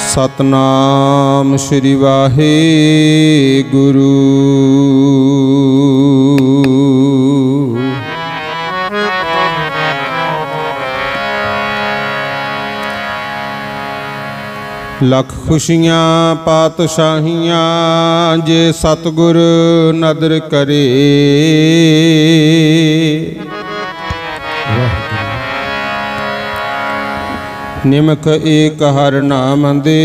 सतनाम श्री वाहेगुरु। लख खुशियाँ पातशाहियाँ जे सतगुर नदर करे। निमक एक हर नाम दे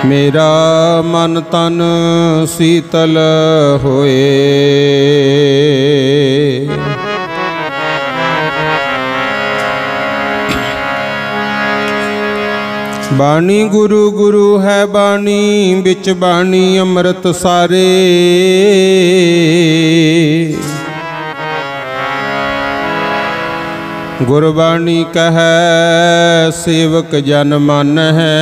मेरा मन तन शीतल होए। बाणी गुरु गुरु है बाणी बिच बाणी अमृत सारे। गुरबाणी कह सेवक जन मन है।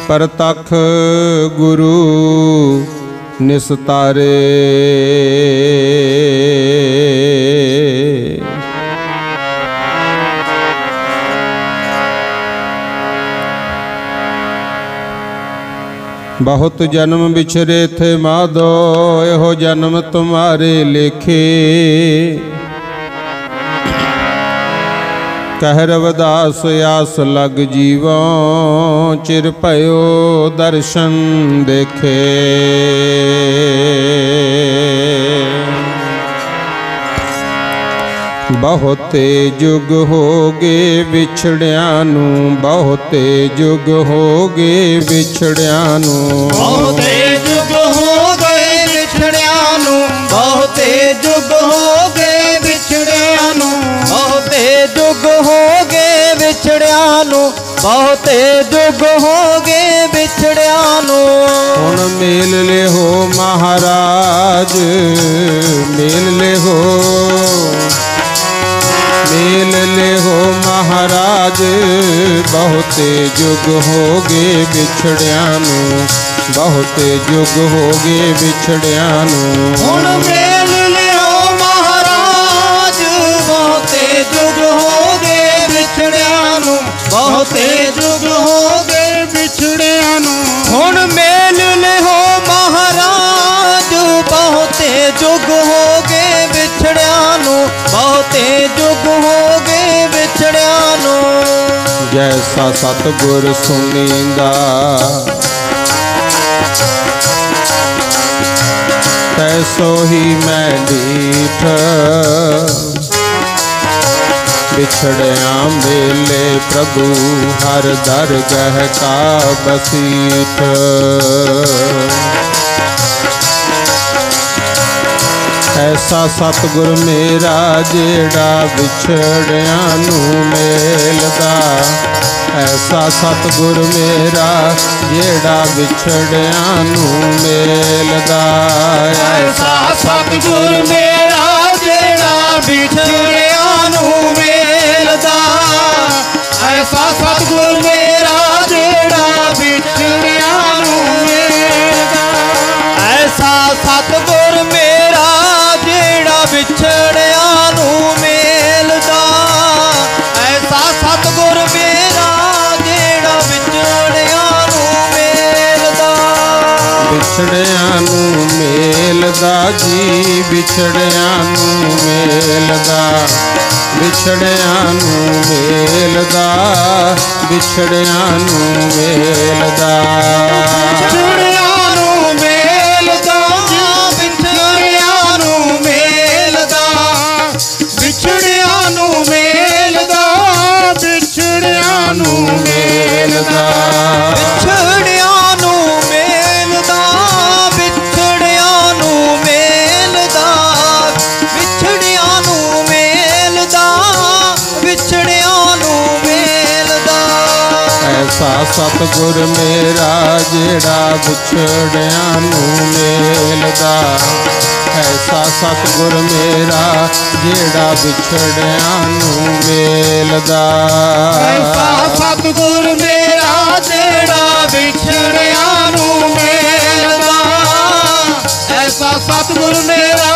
परतख गुरु निस्तारे। बहुत जन्म बिछरे थे माधो एहो जन्म तुम्हारे लेखे। कह रविदास आस लग जीवों चिर पयो दर्शन देखे। बहुते जुग हो गे बिछड़िया नू। बहुते जुग हो गे बिछड़िया नू। बहुते जुग हो गए बिछड़िया नू। बहुते जुग हो गए बिछड़िया नू। बहुते जुग हो गए बिछड़िया नू। बहुते जुग हो गए बिछड़िया नू। हुण मेल ले हो महाराज मेल ले हो। मेल ले हो महाराज बहुते जुग हो गे बिछड़िया नू। बहुते जुग हो गे बिछड़िया नू। हुण मेल ले हो महाराज बहुते जुग हो गे बिछड़िया नू। बहुते जुग हो गे बिछड़िया नू। हुण मेल ले हो महाराज बहुते जुग हो गे बिछड़िया नू। बहुते जुग हो गे बिछड़िया नू। जैसा सतगुर सुनींदा तैसो ही मैं डीठ। बिछड़िया मेले प्रभु हर दरगह का बसीठ। ऐसा सतगुर मेरा जेड़ा बिछड़िया नू मेलदा। ऐसा सतगुर मेरा जेड़ा बिछड़िया नू मेलदा। ऐसा सतगुर मेरा जेड़ा बिछड़िया नू मेलदा। ऐसा सतगुर मेरा जेड़ा बिछड़िया नू मेलदा। ऐसा सतगुर मेरा जेड़ा बिछड़िया नू मेलदा। ऐसा सतगुर मेरा जेड़ा बिछड़िया नू मेलदा। बिछड़िया नू मेलदा जी बिछड़िया नू मेलदा। बिछड़िया नू मेलदा बिछड़िया नू मेलदा। बिछड़िया नू मेलदा बिछड़िया नू मेलदा। बिछड़िया नू मेलदा बिछड़िया नू मेलदा। बिछड़िया नू मेलदा बिछड़िया नू मेलदा। बिछड़िया नू मेलदा बिछड़िया नू मेलदा। ऐसा सतगुर मेरा जेड़ा बिछड़िया नू मेलदा। ऐसा सतगुर मेरा जेड़ा बिछड़िया नू मेलदा। ऐसा सतगुर मेरा जेड़ा बिछड़िया नू मेलदा। ऐसा सतगुर मेरा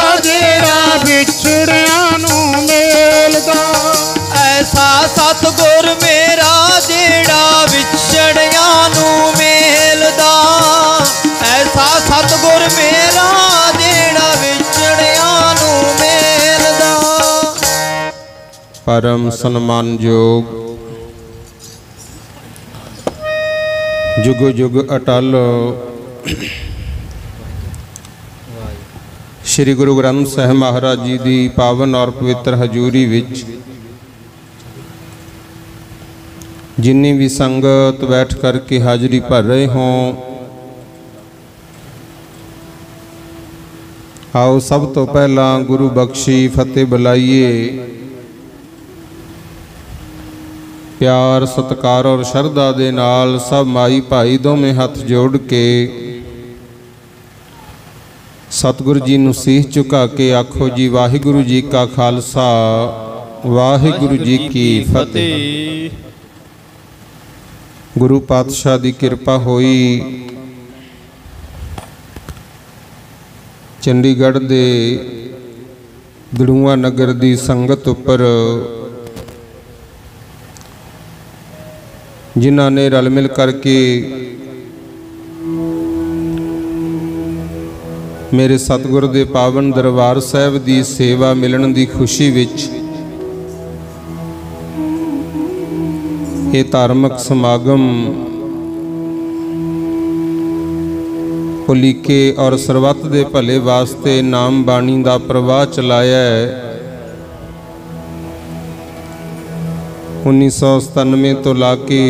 परम सन्मानयोग जुग जुग अटल श्री गुरु ग्रंथ साहिब महाराज जी की पावन और पवित्र हजूरी विच जिन्नी भी संगत बैठ करके हाजरी भर रहे हों, आओ सब तो पहला गुरु बख्शी फतेह बुलाइए। प्यार सत्कार और शरधा दे नाल सब माई भाई दोवें हथ जोड़ के सतगुरु जी नूं सीस झुका के आखो जी वाहिगुरु जी का खालसा वाहिगुरु जी की फतेह। गुरु पातशाह की कृपा होई चंडीगढ़ दे दड़ूआ नगर की संगत उपर जिन्हां ने रल मिल करके मेरे सतगुरु दे पावन दरबार साहिब की सेवा मिलण की खुशी विच ये धार्मिक समागम भुलीके और सरबत दे भले वास्ते नाम बाणी का प्रवाह चलाया है। 1997 तो ला के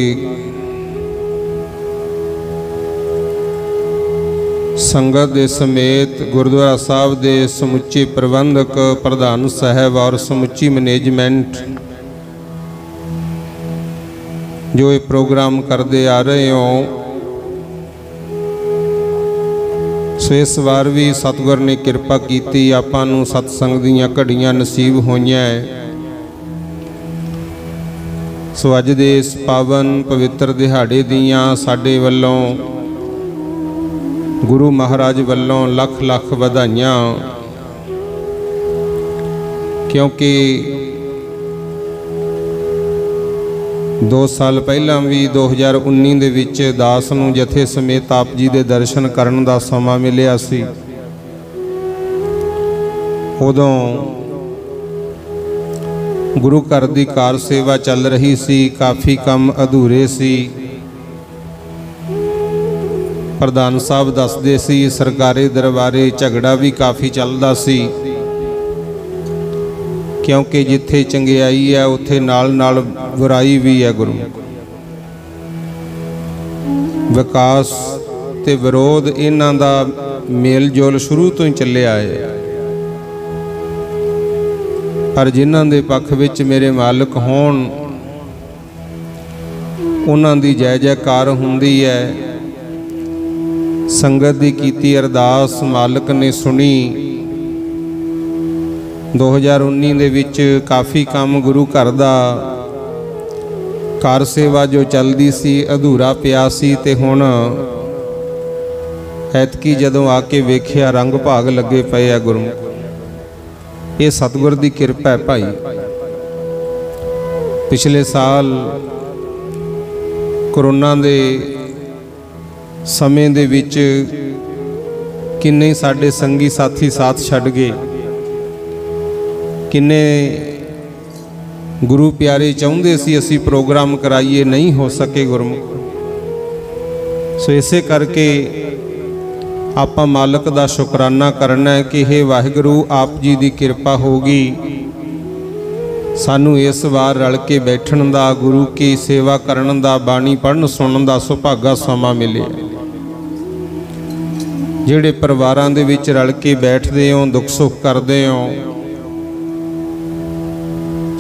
संगत दे समेत गुरुद्वारा साहब दे समुचे प्रबंधक प्रधान साहब और समुची मैनेजमेंट जो ये प्रोग्राम करते आ रहे हो, सो इस बार भी सतगुर ने कृपा की आपां नूं सतसंग दीयां घड़ियां नसीब होईयां है। सो अज दे इस पावन पवित्र दिहाड़े दियां साडे वल्लों गुरु महाराज वल्लों लख लख वधाइयां, क्योंकि 2 साल पहला भी 2019 दे विच दास नूं जथे समेत आप जी दे दर्शन करन दा समा मिलिया सी। उदों गुरु घर की कार सेवा चल रही सी, काफ़ी काम अधूरे सी। प्रधान साहब दसदे सी सरकारी दरबारे झगड़ा भी काफ़ी चलदा सी, क्योंकि जिथे चंगियाई है उत्थे नाल नाल बुराई भी है। गुरु विकास ते विरोध इन्हां दा मेल जोल शुरू तो ही चलिया है, पर जिन्हां दे पक्ष विच मेरे मालिक होण उन्हां दी जय जयकार हुंदी है। संगत दी कीती अरदास मालिक ने सुनी। 2019 दे विच काफ़ी काम गुरु घर दा कार सेवा जो चलदी सी अधूरा पिया सी, ते हुण ऐतकी जदों आके वेखिया रंग भाग लगे पे है। गुरु ये सतगुर की कृपा है भाई। पिछले साल कोरोना दे समय दे विच किन्ने साडे संगी साथी साथ छड्ड गए, किन्ने गुरु प्यारे चाहुंदे सी असी प्रोग्राम कराइए, नहीं हो सके गुरमुख। सो इसे करके आपां मालिक दा शुकराना करना है कि हे वाहिगुरू आप जी की कृपा होगी, सानू इस बार रल के बैठण दा, गुरु की सेवा करन दा, बाणी पढ़न सुनन दा सुभागा समा मिले। जिहड़े परिवारां दे विच रल के बैठदे हो, दुख सुख करदे हो,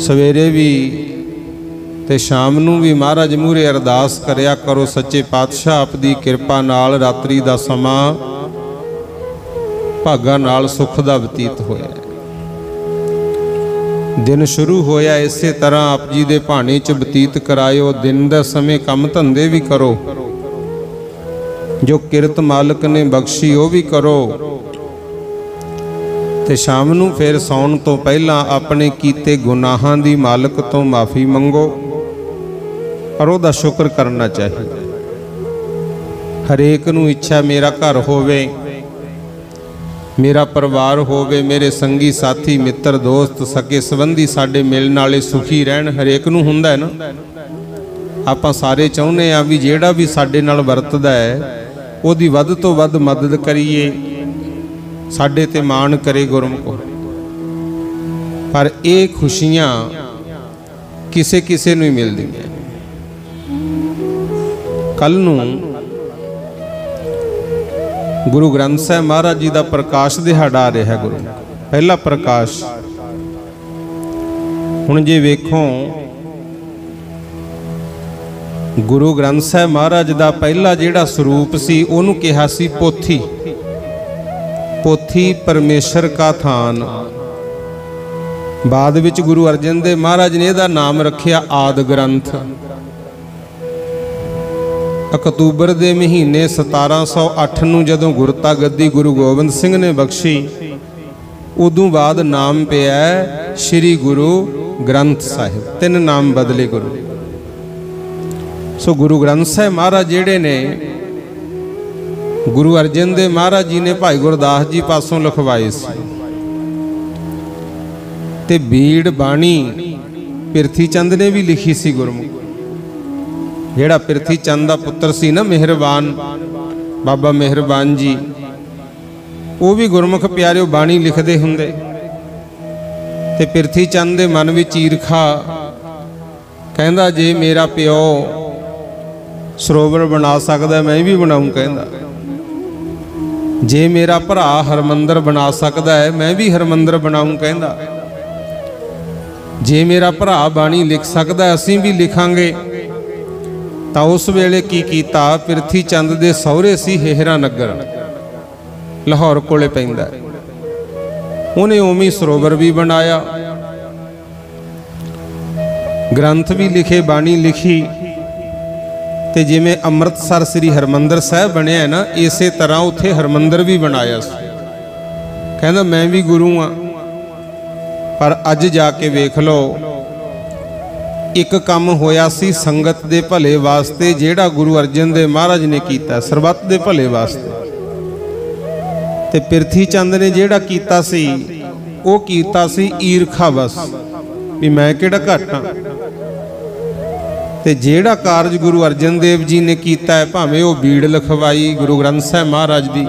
सवेरे भी ते शाम नूं भी महाराज मूहरे अरदास करिया करो, सच्चे पातशाह आप दी कृपा नाल रात्रि दा समा भागा नाल सुख दा बतीत होया। दिन शुरू होया इसे तरह आप जी दे भाणे च बतीत करायो। दिन दे समय काम धंधे भी करो, जो किरत मालिक ने बख्शी वो भी करो, ते शाम नूं फिर सौण तो पहला अपने कीते गुनाहां दी मालिक तो माफ़ी मंगो और उहदा शुक्र करना चाहिए। हरेक नूं इच्छा मेरा घर होवे, मेरा परिवार होवे, मेरे संगी साथी मित्र दोस्त सके संबंधी साडे मिलण वाले सुखी रहन। हरेक नूं हुंदा है ना, आपां सारे चाहुंदे आ भी जिहड़ा भी साडे नाल वरतदा है ओहदी वध तो वध मदद करिए, साडे ते माण करे गुरमुख। पर ये खुशियां किसे किसे नूं ही मिलदियां। कल नूं गुरु ग्रंथ साहिब महाराज जी का प्रकाश दिहाड़ा आ रहा है, गुरु पहला प्रकाश। हुण जे वेखो गुरु ग्रंथ साहिब महाराज का पहला जिहड़ा स्वरूप सी उहनूं कहा सी पोथी। पोथी परमेश्वर का थान। बाद विच गुरु अर्जन देव महाराज ने इहदा नाम रखिया आदि ग्रंथ। अक्तूबर के महीने 1708 नूं जदों गुरता गद्दी गुरु गोबिंद सिंह ने बख्शी, उदों बाद नाम पिया श्री गुरु ग्रंथ साहिब। 3 नाम बदले गुरु। सो गुरु ग्रंथ साहिब महाराज जिहड़े ने गुरु अर्जन देव महाराज जी ने भाई गुरदास जी पासों लिखवाए सी। ते बीड़ बाणी पिरथी चंद ने भी लिखी सी गुरमुख। जेड़ा पिरथी चंद का पुत्र सी ना मेहरबान, बाबा मेहरबान जी, वो भी गुरमुख प्यारे बाणी लिखते हुंदे। ते पिरथी चंद के मन में ईरखा, कहंदा जे मेरा प्यो सरोवर बना सकदा मैं भी बनाऊं। कहंदा जे मेरा भरा हरमंदर बना सकदा है मैं भी हरमंदर बनाऊं। कहंदा जे मेरा भरा बाणी लिख सकदा असीं भी लिखांगे। तो उस वेले की कीता, पिरथी चंद दे सहुरे सी हेहरा नगर, लाहौर कोले पैंदा। उन्हें उमी सरोवर भी बनाया, ग्रंथ भी लिखे, बाणी लिखी। ते जिवें अमृतसर श्री हरमंदर साहिब बनिया ना, इस तरह उत्थे हरमंदर भी बनाया। कहंदा मैं भी गुरु हाँ। पर अज जाके वेख लो, एक काम होया सी संगत दे भले वास्ते, जेड़ा गुरु अर्जन देव महाराज ने कीता सरबत दे भले वास्ते। ते पिरथी चंद ने जेड़ा कीता सी वो कीता सी ईरखा बस, भी मैं केड़ा घट हां। ते जेड़ा कारज गुरु अर्जन देव जी ने कीता है, भावें वो बीड़ लिखवाई गुरु ग्रंथ साहिब महाराज दी,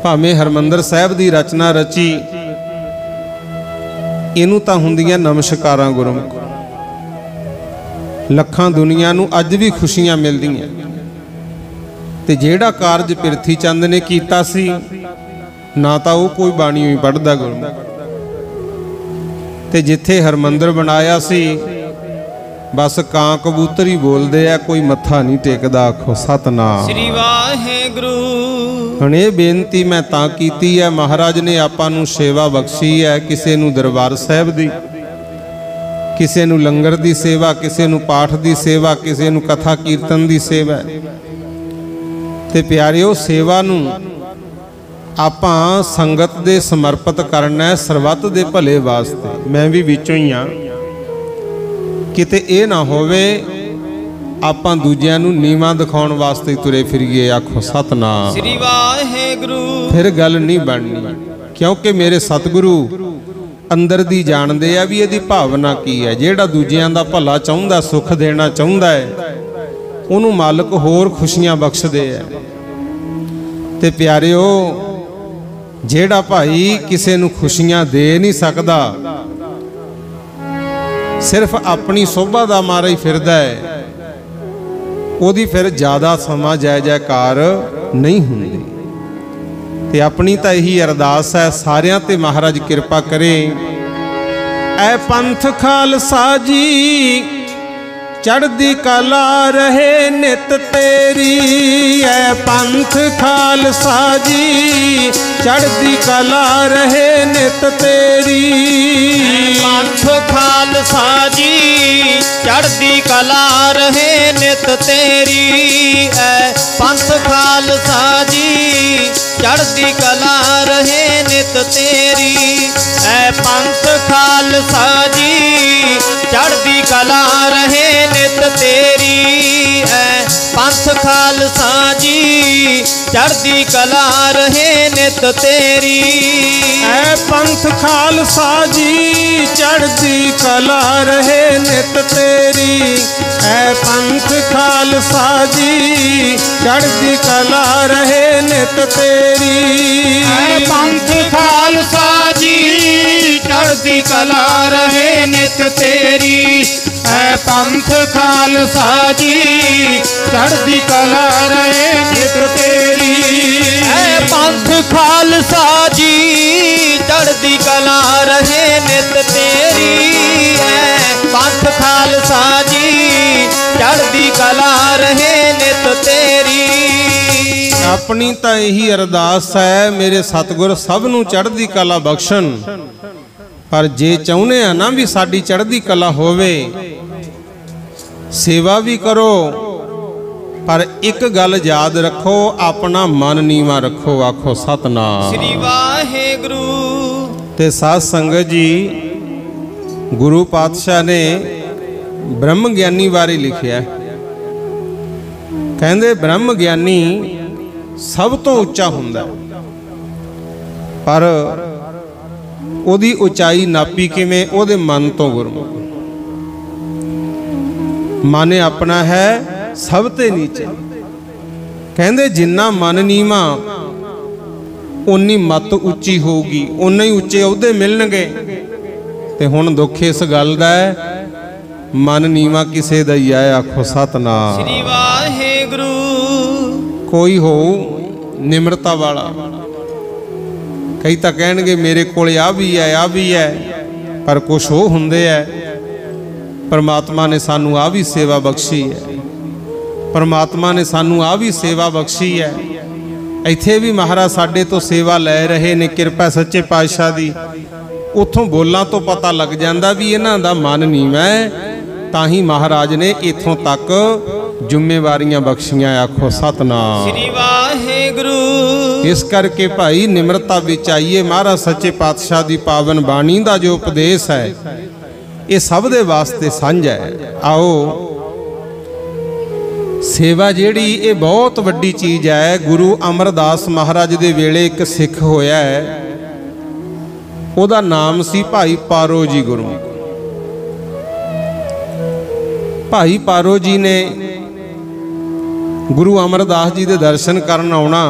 भावें हरमंदर साहिब दी रचना रची, इनू तां हुंदियां नमस्कारां गुरमुख। लखां दुनिया नूं अज भी खुशियां मिलदियां। ते जेड़ा कारज पिरथी चंद ने कीता सी ना तां वो कोई बाणी ही पढ़दा गुरमुख। ते जिथे हरमंदर बनाया सी बस कां कबूतर ही बोलदे आ, कोई मत्था नहीं टेकदा। आखो सतनाम श्री वाहेगुरु। हुण ये बेनती मैं तां कीती है, महाराज ने आपां नूं सेवा बख्शी है। किसे नूं दरबार साहिब दी, किसे नूं लंगर दी सेवा, किसे नूं पाठ दी सेवा, किसे नूं कथा कीर्तन दी सेवा। ते प्यारिओ सेवा नूं आपां संगत दे समर्पित करना है, सरबत दे भले वास्ते। मैं भी विचों ही हाँ, किते ये ना होवे आपां दूजियां नूं नीवां दिखाउण वास्ते तुरे फिरीए। आखो सतनाम श्री वाहेगुरु। फिर गल नहीं बननी, क्योंकि मेरे सतगुरु अंदर दी जानदे आ भी इहदी भावना की है। जेड़ा दूजियां दा भला चाहुंदा, सुख देना चाहुंदा है, उहनूं मालक होर खुशियां बख्शदे है। ते प्यारिओ जेड़ा भाई किसे नूं खुशियां दे नहीं सकदा, सिर्फ अपनी शोभा दा मारा ही फिरदा है, ओदी फिर ज्यादा समा जय जयकार नहीं हुंदी। ते अपनी तां यही अरदास है सारियां ते महाराज कृपा करे। ऐ पंथ खालसा जी चढ़दी कला रहे नित तेरी। ऐ पंथ खालसा जी चढ़दी कला रहे नित तेरी। पंथ खालसा जी चढ़दी कला रहे नित तेरी। ऐ पंथ खालसा जी चढ़दी कला रहे नित तेरी। ऐ पंथ खालसा जी चढ़दी कला रहे नित तेरी। ऐ पंथ खालसा जी चढ़दी कला रहे नित तेरी। ऐ पंथ खालसा जी चढ़दी कला रहे नित तेरी। ऐ पंथ खालसा जी चढ़दी कला रहे नित तेरी। ऐ पंथ खालसा जी चढ़दी कला रहे नित तेरी। ऐ पंथ खालसा जी चढ़दी कला रहे नित तेरी। ऐ पंथ खालसा जी चढ़दी कला रहे नित तेरी। ऐ पंथ खालसा जी चढ़दी कला रहे नित तेरी। अपनी तो यही अरदास है मेरे सतगुर सब नूं चढ़दी कला बख्शण। पर जे चाहुंदे आ ना भी साडी चढ़दी कला होवे, सेवा भी करो, पर एक गल याद रखो, अपना मन नीवा रखो। आखो सतनाम श्री वाहेगुरु। ते साध संगत जी, गुरु पातशाह ने ब्रह्म ज्ञानी बारे लिखिया। कहंदे ब्रह्म ज्ञानी सब तो उच्चा हुंदा, पर ओदी उचाई नापी किवें? ओदे मन तो गुरमुख। मन अपना है सब ते नीचे। कहंदे जिन्ना मन नीवा उन्नी मत उच्ची होगी, उन्ने ही उच्चे अहुदे मिलणगे। ते हुण दुख इस गल दा है, मन नीवा किसे दा ही है। आखो सतनाम श्री वाहेगुरु। कोई हो निम्रता वाला, कई तो कहणगे मेरे कोल आ भी है, आ भी है, पर कुछ हो हुंदे है। परमात्मा ने सानू आ भी सेवा बख्शी है, परमात्मा ने सानू आ भी सेवा बख्शी है। इत्थे भी महाराज साडे तो सेवा लै रहे ने, किरपा सच्चे पातशाह दी। उत्थों बोलां तो पता लग जांदा भी इन्हां दा मन नीवा है, तां ही महाराज ने इत्थों तक जिम्मेवारियां बख्शियां। आखो सतनाम श्री वाहेगुरु। इस करके भाई निम्रता विच आइए। महाराज सच्चे पातशाह दी पावन बाणी दा जो उपदेश है, ये सब दे वास्ते सांझा है। आओ सेवा जिहड़ी ये बहुत वड्डी चीज़ है। गुरु अमरदास महाराज दे वेले एक सिख होया है, ओदा नाम सी भाई पारो जी गुरमुख। भाई पारो जी ने गुरु अमरदास जी दे दर्शन करन आउणा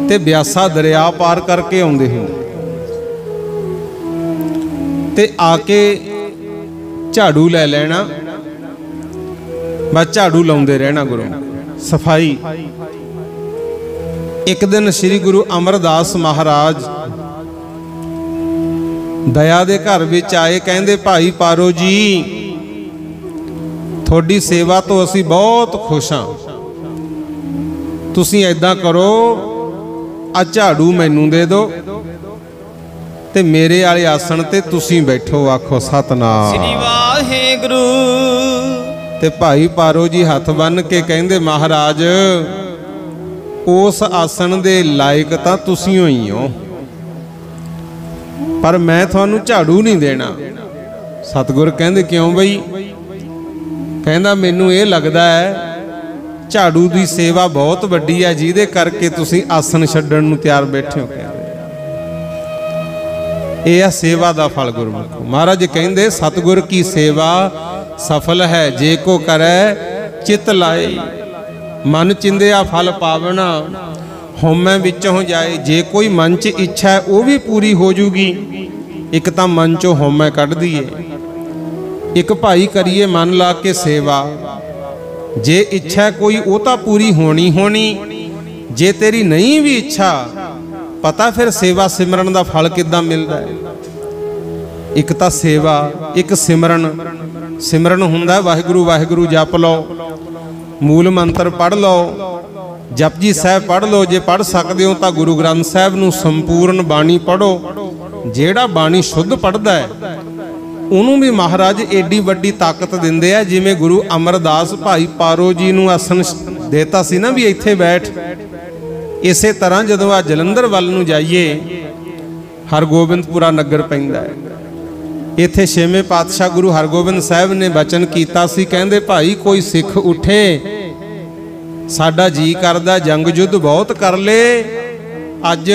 ते ब्यासा दरिया पार करके आउंदे हुंदे ते आके झाड़ू लै लेना, बस झाड़ू लाउंदे रहना। गुरु सफाई। एक दिन श्री गुरु अमरदास महाराज दया दे घर विच आए। कहंदे भाई पारो जी थोड़ी सेवा तो असी बहुत खुश हाँ, तुसी ऐदां करो आ झाड़ू मैनू दे दो ते मेरे वाले आसन ते तुसी बैठो। आखो सतनाम श्री वाहेगुरु। ते भाई पारो जी हथ बन के कहंदे महाराज उस आसन दे लायक तां तुसी ही हो, पर मैं थानू झाड़ू नहीं देना। सतगुर कहंदे क्यों बई? कहंदा मैनू ये लगदा है झाड़ू की सेवा बहुत वड्डी है, जिहदे करके तुसी आसन छड्डण नूं तैयार बैठे हो। यह है सेवा का फल गुरमुख। महाराज कहंदे सतगुर की सेवा सफल है, जे को करे चित लाए। मन चिंदिया फल पावना, होमै विचों जाए। जे कोई मन च इच्छा है वह भी पूरी हो जूगी। एक तो मन चो होमै कढ़ दीए, एक भाई करिए मन ला के सेवा। जे इच्छा कोई वो तो पूरी होनी होनी, जे तेरी नहीं भी इच्छा पता फिर सेवा सिमरन का फल किद्दां मिलदा है। एक तो सेवा, एक सिमरन। सिमरन हुंदा वाहिगुरू वाहिगुरू जप लो, मूल मंत्र पढ़ लो, जपजी साहब पढ़ लो। जे पढ़ सकते हो तो गुरु ग्रंथ साहब नूं संपूर्ण बाणी पढ़ो। जेड़ा बाणी शुद्ध पढ़दा है उन्होंने भी महाराज एडी वड्डी ताकत दिंदे आ। जिवें गुरु अमरदास भाई पारो जी नूं आसन देता सी ना भी इत्थे बैठ, इसे तरह जदों आ जलंधर वल नूं जाइए हरगोबिंदपुरा नगर पैंदा है, इत्थे छेवें पातशाह गुरु हरगोबिंद साहब ने बचन कीता सी, कहंदे भाई कोई सिख उठे, साडा जी करदा जंग युद्ध बहुत कर ले, अज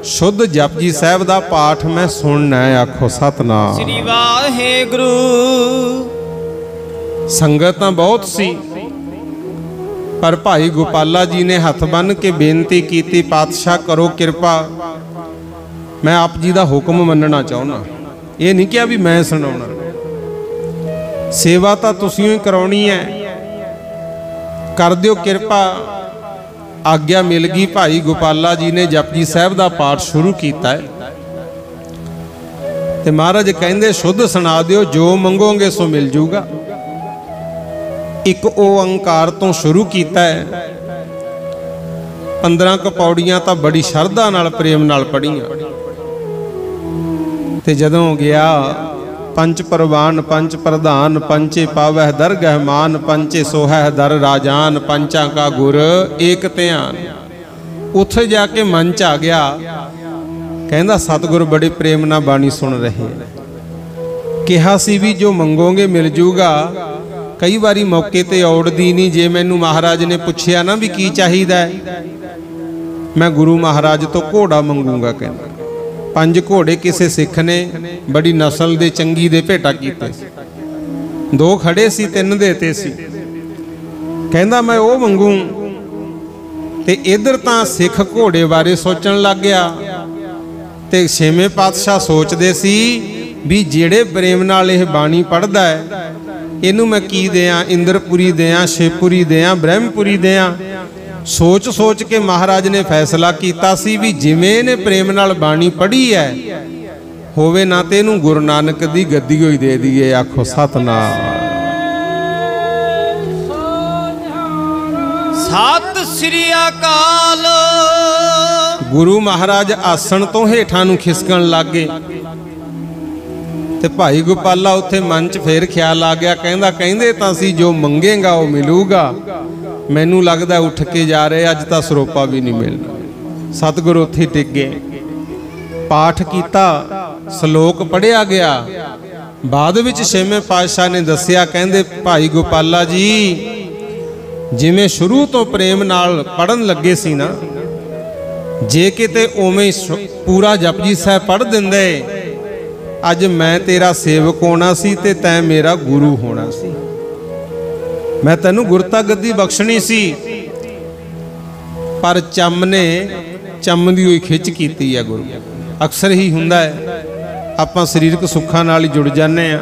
शुद्ध जपजी साहब दा पाठ मैं सुनना है। आखो सतनाम श्री वाहेगुरु। संगत तां बहुत सी, पर भाई गोपाला जी ने हथ बन के बेनती की, पातशाह करो कृपा, मैं आप जी का हुक्म मनना चाहना। ये नहीं क्या भी मैं सुनाना, सेवा तो तुसीं ही कराउणी है, कर दिओ कृपा। आग्या मिल गई, भाई गोपाला जी ने जपजी साहब का पाठ शुरू किया है। ते महाराज कहंदे शुद्ध सुना दिओ, जो मंगोगे सो मिल जूगा। एक ओंकार तो शुरू किया है, 15 पौड़ियां तो बड़ी शरधा नाल प्रेम नाल पढ़ियां। ते जदों गया पंच परवान पंच प्रधान, पंचे पावह दर गहमान, पंचे सोहह दर राजान, पंचा का गुर एक ध्यान। उत्थे जाके मन च आ गया, कहंदा सतगुर बड़े प्रेम नाल बाणी सुन रहे, कहा सी भी जो मंगोगे मिल जूगा। कई बारी मौके ते औड़दी नहीं, जे मैनू महाराज ने पुछया ना भी की चाहिदा है, मैं गुरु महाराज तो घोड़ा मंगूंगा। कहंदा 5 घोड़े किसी सिख ने बड़ी नस्ल दे चंगी दे भेटा कीते, 2 खड़े सी 3 देते सी। कहंदा मैं वो मंगू, ते इधर तां सिख घोड़े बारे सोचण लग गया। ते छेवें पातशाह सोचदे सी भी जेड़े प्रेम नाल इह बाणी पढ़दा है, इनू मैं की देआं, इंद्रपुरी देआं, शिवपुरी देआं, ब्रह्मपुरी देआं। सोच सोच के महाराज ने फैसला किया सी भी जिवें ने प्रेम नाल बाणी पढ़ी है, होवे ना ते इनू गुरु नानक दी गद्दी होई दे दीए। आखो सतनाम सत श्री अकाल। गुरु महाराज आसन तो हेठां नू खिसकण लग गए, ते भाई गोपाला उत्थे मन च फेर ख्याल आ गया, कहंदे तां सी जो मंगेगा वो मिलूगा। मैनू लगदा उठ के जा रहे, अज तां सरोपा भी नहीं मिलना। सतगुरु उत्थे टिक गए, पाठ कीता, श्लोक पढ़िया गया। बाद विच छेवें पातशाह ने दस्सिया, कहंदे भाई गोपाला जी जिवें शुरू तो प्रेम नाल पढ़न लगे सी ना, जे किते उवें पूरा जपजी साहब पढ़ दिंदे, अज मैं तेरा सेवक होना सी ते तैं मेरा गुरु होना सी। मैं तैनू गुरता गद्दी बख्शनी सी, पर चम ने चम दी होई खिच कीती है। गुरु अक्सर ही हुंदा है, आपां सरीरक सुखां नाल ही जुड़ जाने आ।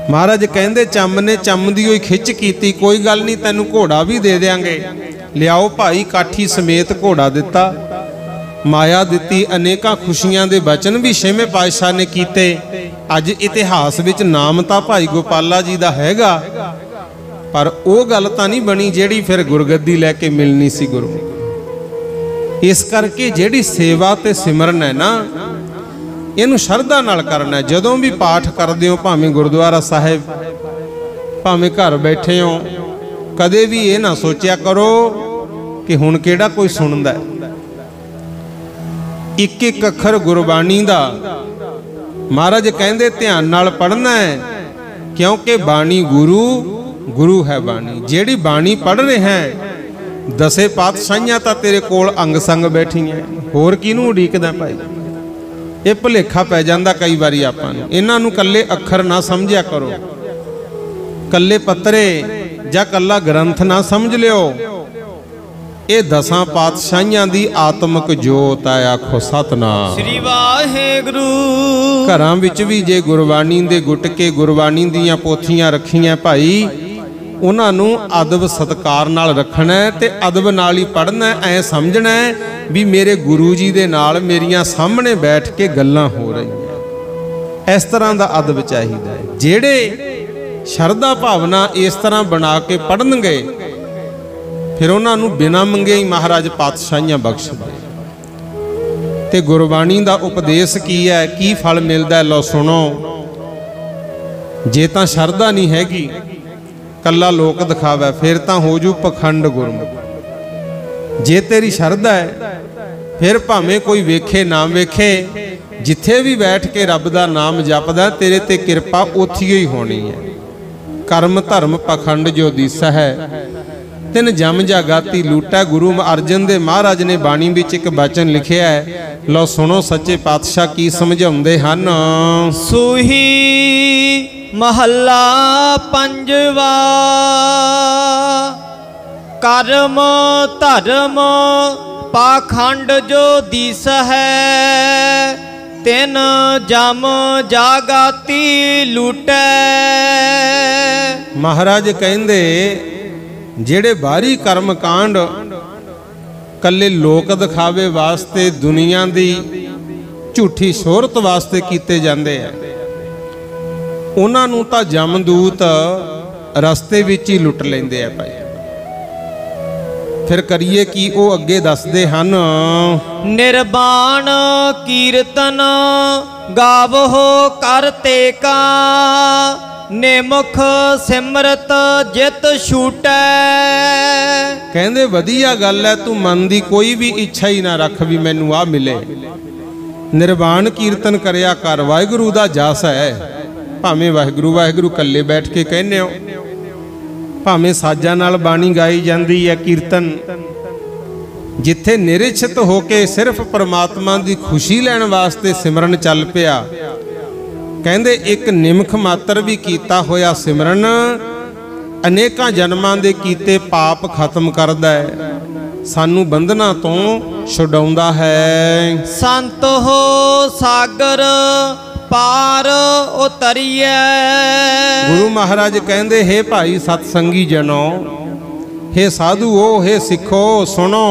महाराज कहंदे चम ने चम दी होई खिच कीती, कोई गल नहीं तैनू घोड़ा भी दे देंगे। लियाओ भाई, काठी समेत घोड़ा दिता, माया दिती, अनेकां खुशियां दे बचन भी छेवें पातशाह ने कीते। अज इतिहास विच नाम तां भाई गोपाला जी दा हैगा, पर वो गल तां नहीं बनी जिहड़ी फिर गुरगद्दी लैके मिलनी सी गुरु। इस करके जिहड़ी सेवा ते सिमरन है ना, इनू शरधा नाल करना है। जदों भी पाठ करदे हो, भावें गुरुद्वारा साहिब, भावें घर बैठे हो, कदे भी ये ना सोचिया करो कि हुण किहड़ा कोई सुणदा है। एक एक अखर गुरबाणी दा महाराज कहंदे ध्यान नाल पढ़ना है, क्योंकि बाणी गुरु, गुरु है बाणी। जेड़ी बाणी पढ़ रहे हैं, दसे पातशाहियां तां तेरे कोल अंग संग बैठियां, होर किहनूं उडीकदा भाई। ये भुलेखा पै जांदा कई बारी आपां नूं। इन्हां नूं कल्ले अखर ना समझिया करो, कल्ले पत्तरे जां कल्ला ग्रंथ ना समझ लियो। ये 10 पातशाहियां दी आत्मक जोत है। आखो सतनाम श्री वाहेगुरु। घरां विच भी जे गुरबाणी दे गुटके, गुरबाणी दीयां पोथीआं रखीआं भाई, उन्हां नूं अदब सत्कार नाल रखना है ते अदब नाल ही पढ़ना है। ऐ समझना है भी मेरे गुरु जी दे नाल मेरियां सामने बैठ के गल्लां हो रहीआं। इस तरह दा अदब चाहिदा है। जेड़े शरधा भावना इस तरह बना के पढ़नगे, फिर उन्होंने बिना मंगे ही महाराज पातशाहियां बख्श दे। ते गुरबाणी दा उपदेश की है, की फल मिलता है, लो सुनो। जे तां शरधा नहीं हैगी, कल्ला लोक दिखावा, फिर तां हो जू पखंड गुरमुख। जे तेरी शरधा है, फिर भावें कोई वेखे ना वेखे, जिथे भी बैठ के रब दा नाम जपदा तेरे ते किरपा उत्थियो ही होनी है। कर्म धर्म पखंड जो दिसा है तिन जम जागाती लूटा। गुरु अर्जन दे महाराज ने बाणी विच एक वचन लिखिया है, लो सुनो सच्चे पातशाह की समझाउंदे हन। सूही महला पंजवा, कर्म धर्म पाखंड जो दिस है, तिन जम जागाती लूटै। महाराज कहंदे जेड़े बाहरी कर्म कांड कल्ले लोक दिखावे वास्ते दुनिया दी झूठी शोहरत वास्ते कीते जांदे आ, उन्हां नूं तां जमदूत रस्ते विच ही लुट लैंदे आ भाई। फिर करिए कि वो अगे दसदे हन, निर्बाण कीर्तन गावहो करते का, निमुख सिमरत जित छूटै। कहंदे वधिया गल है, तू मन दी कोई भी इच्छा ही ना रख भी मैनू आ मिले। निर्वाण कीर्तन करया कर, वाहिगुरू दा जस है। भावें वाहिगुरू वाहिगुरू कल्ले बैठ के कहने हो, भावें साजां नाल बाणी गाई जांदी है कीर्तन, जिथे निरिछत होके सिर्फ परमात्मा दी खुशी लैण वास्ते सिमरन चल पिया। कहंदे एक निमख मात्र भी कीता होया सिमरन अनेकां जन्मां दे कीते पाप खत्म करदा है, सानू बंधना तो छुड़ाउंदा है। संत हो सागर पार उतरिए। गुरु महाराज कहंदे, हे भाई सतसंगी जनो, हे साधुओ, हे सिखो सुनो,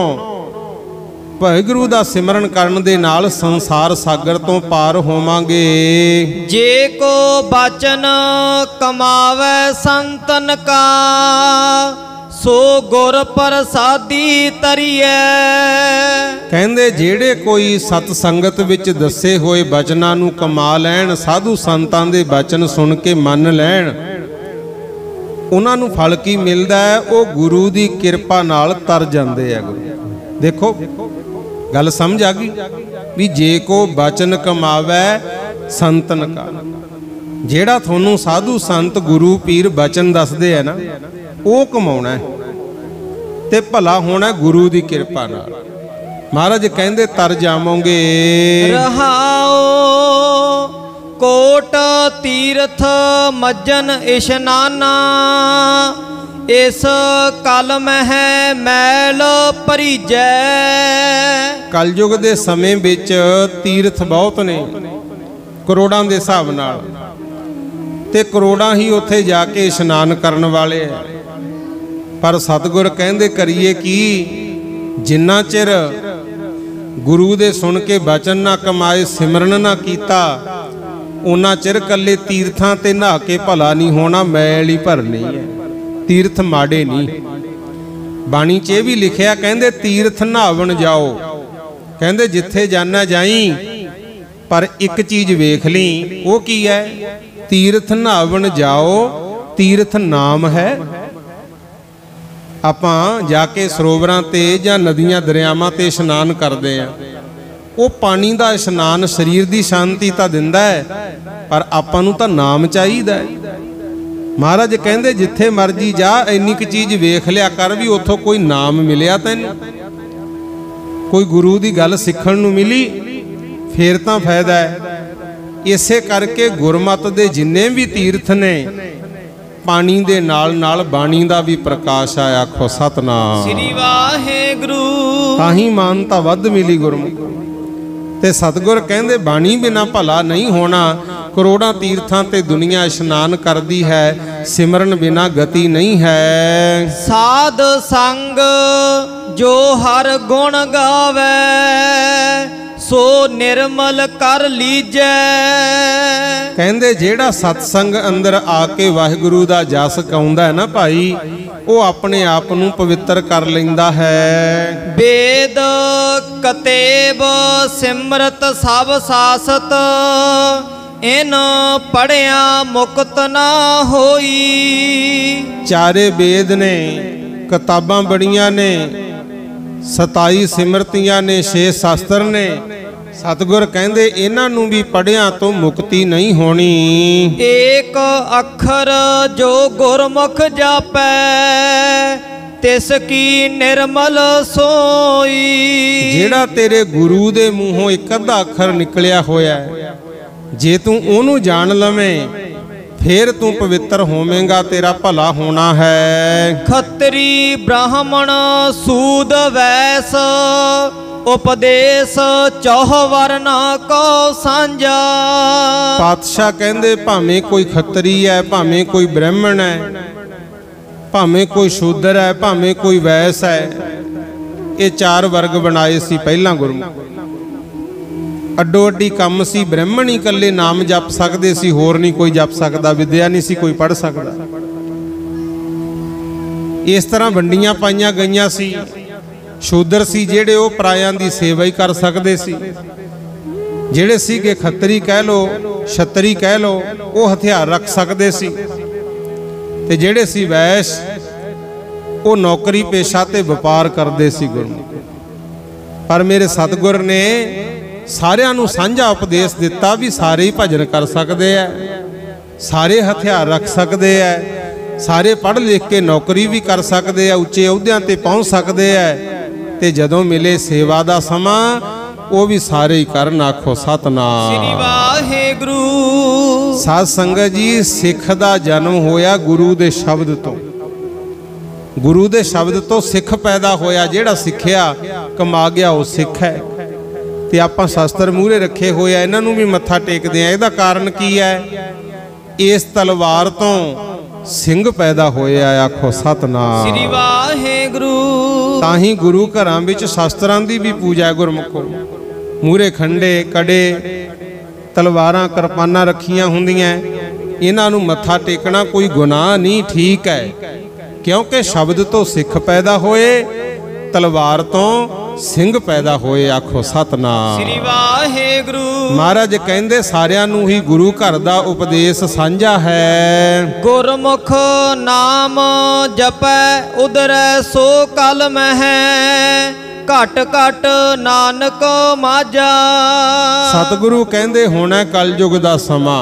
वाहिगुरू दा सिमरन करन दे नाल संसार सागर तो पार होवांगे। जे को बचन कमावे संतन का, सो गुर प्रसादी तरिए। कहंदे जेड़े कोई सत संगत विच दसे होए बचनां नूं कमा लैण, साधु संतां दे बचन सुन के मन लैण, उन्हां नूं फल की मिलदा है? वो गुरु दी किरपा नाल तर जांदे है। गुरु देखो गल समझ आ गई भी जे को बचन कमावै संतन का, जेड़ा थोनू साधु संत गुरु पीर बचन दसदे है ना, वो कमाउणा है ते भला होना गुरु दी किरपा नाल। महाराज कहंदे तर जावोंगे। रहाओ कोट तीर्थ मज्जन इशनाना, इस कलम है मैल भरीजै। कलयुग दे समय विच तीर्थ बहुत ने, करोड़ां दे हिसाब नाल, ते करोड़ां ही उत्थे जाके इशनान करन वाले है। पर सतगुर कहंदे करिए कि जिन्ना चिर गुरु दे सुन के बचन ना कमाए, सिमरन ना कीता, उन्ना चिर कल्ले तीर्थां ते नहा के भला नहीं होना, मैल ही भरनी है। तीर्थ माड़े नहीं, बाणी च भी लिखिया, कहंदे तीर्थ नहावन जाओ, कहंदे जिथे जाना जाई, पर एक चीज वेख ली, वो की है? तीर्थ नहावन जाओ, तीर्थ नाम है। आपां जाके सरोवरां ते जां नदियां दरियावां ते इशनान करदे आ, वो पानी दा इशनान शरीर दी शांति तां दिंदा है, पर आपां नूं तां नाम चाहीदा है। महाराज कहंदे जिथे मर्जी जा, इन्नी क चीज वेख लिया कर भी उथों कोई नाम मिलिया तैनूं, कोई गुरु दी गल सिखण नूं मिली, फिर तां फायदा है। इसे करके गुरमत दे जिन्ने भी तीर्थ ने, पानी दे नाल नाल बाणी दा भी प्रकाश है। आखो सतनाम श्री वाहिगुरू। ताही मानता वध मिली गुरमुख ते सतगुर कहंदे बाणी बिना भला नहीं होना। करोड़ां तीर्थां ते दुनिया इशनान करदी है, सिमरन बिना गति नहीं है। साध संग जो हर गुण गावे, सो निर्मल कर लीजै। कहंदे जेड़ा सत्संग अंदर आके वाहिगुरू दा जस गाउंदा है ना भाई, वो अपने आप नूं पवित्र कर लैंदा है। वेद कतेब सिमरत सब सासत, इन पढ़िया मुक्त ना होई। चारे वेद ने, किताबां बड़ियां ने, 27 सिमरतियां ने, 6 शास्त्र ने, सतगुर कहंदे इन्हां नूं भी पढ़िया तो मुक्ति नहीं होनी। एक अखर जो गुरमुख जापै तिस की निर्मल सोई। जेड़ा तेरे गुरु दे मूहों एक अद्धा अखर निकलिया होया है, जे तू ओनू जान लवें फिर तू पवित्र होवेंगा, तेरा भला होना है। खत्री ब्राह्मण सूद वैस उपदेश चौह वर्ण को सांझा। पातशाह कहंदे भावें कोई खत्री है, भावें कोई ब्राह्मण है, भावें कोई शूद्र है, भावें कोई वैस है, ये चार वर्ग बनाए सी पहला गुरमुख। अड्डो अड्डी कम सी, ब्राह्मण ही कल्ले नाम जप सकदे सी, होर नहीं कोई जप सकदा, विद्या नहीं सी कोई पढ़ सकदा। इस तरह वंडियां पाईयां गईयां सी। शूद्र सी जेड़े वो परायां दी सेवा ही कर सकदे सी, जेड़े सीगे खत्तरी कह लो, छतरी कह लो, वो हथियार रख सकदे सी, ते जेड़े सी वैश वो नौकरी पेशा ते व्यापार करदे सी गुरमुख। पर मेरे सतगुर ने सारियां नूं सांझा उपदेश दिता भी सारे ही भजन कर सकदे है, सारे हथियार रख सकदे है, सारे पढ़ लिख के नौकरी भी कर सकदे है, उच्चे अहुदियां ते पहुंच सकदे है, ते जदों मिले सेवा दा समा वो भी सारे ही करन। आखो सतनाम श्री वाहिगुरू। साध संगत जी, सिख दा जन्म होया गुरु दे शब्द तो, गुरु दे शब्द तो सिख पैदा होया। जेड़ा सिखिया कमा गया वो सिख है। ते आपां शास्त्र मूहरे रखे होए, इन्हां नूं भी मत्था टेकदे आ। इहदा कारण की है? इस तलवार तो सिंह पैदा होया। आखो सतनाम श्री वाहिगुरू। ताही गुरु घरां विच शास्त्रां दी भी पूजा है गुरमुखो। मूहरे खंडे कड़े तलवारां किरपानां रखियां हुंदियां, इन्हां नूं मत्था टेकना कोई गुनाह नहीं, ठीक है, क्योंकि शब्द तो सिख पैदा होए, तलवार तो सिंह पैदा होए। आखो सतनाम श्री वाहिगुरू। महाराज कहंदे सारियां नूं ही गुरु घर दा उपदेश सांझा है। गुरमुख नाम जपै उदरै सो कल महै, घट घट नानक माझा। सतगुरु कहंदे होना कलयुग दा समा,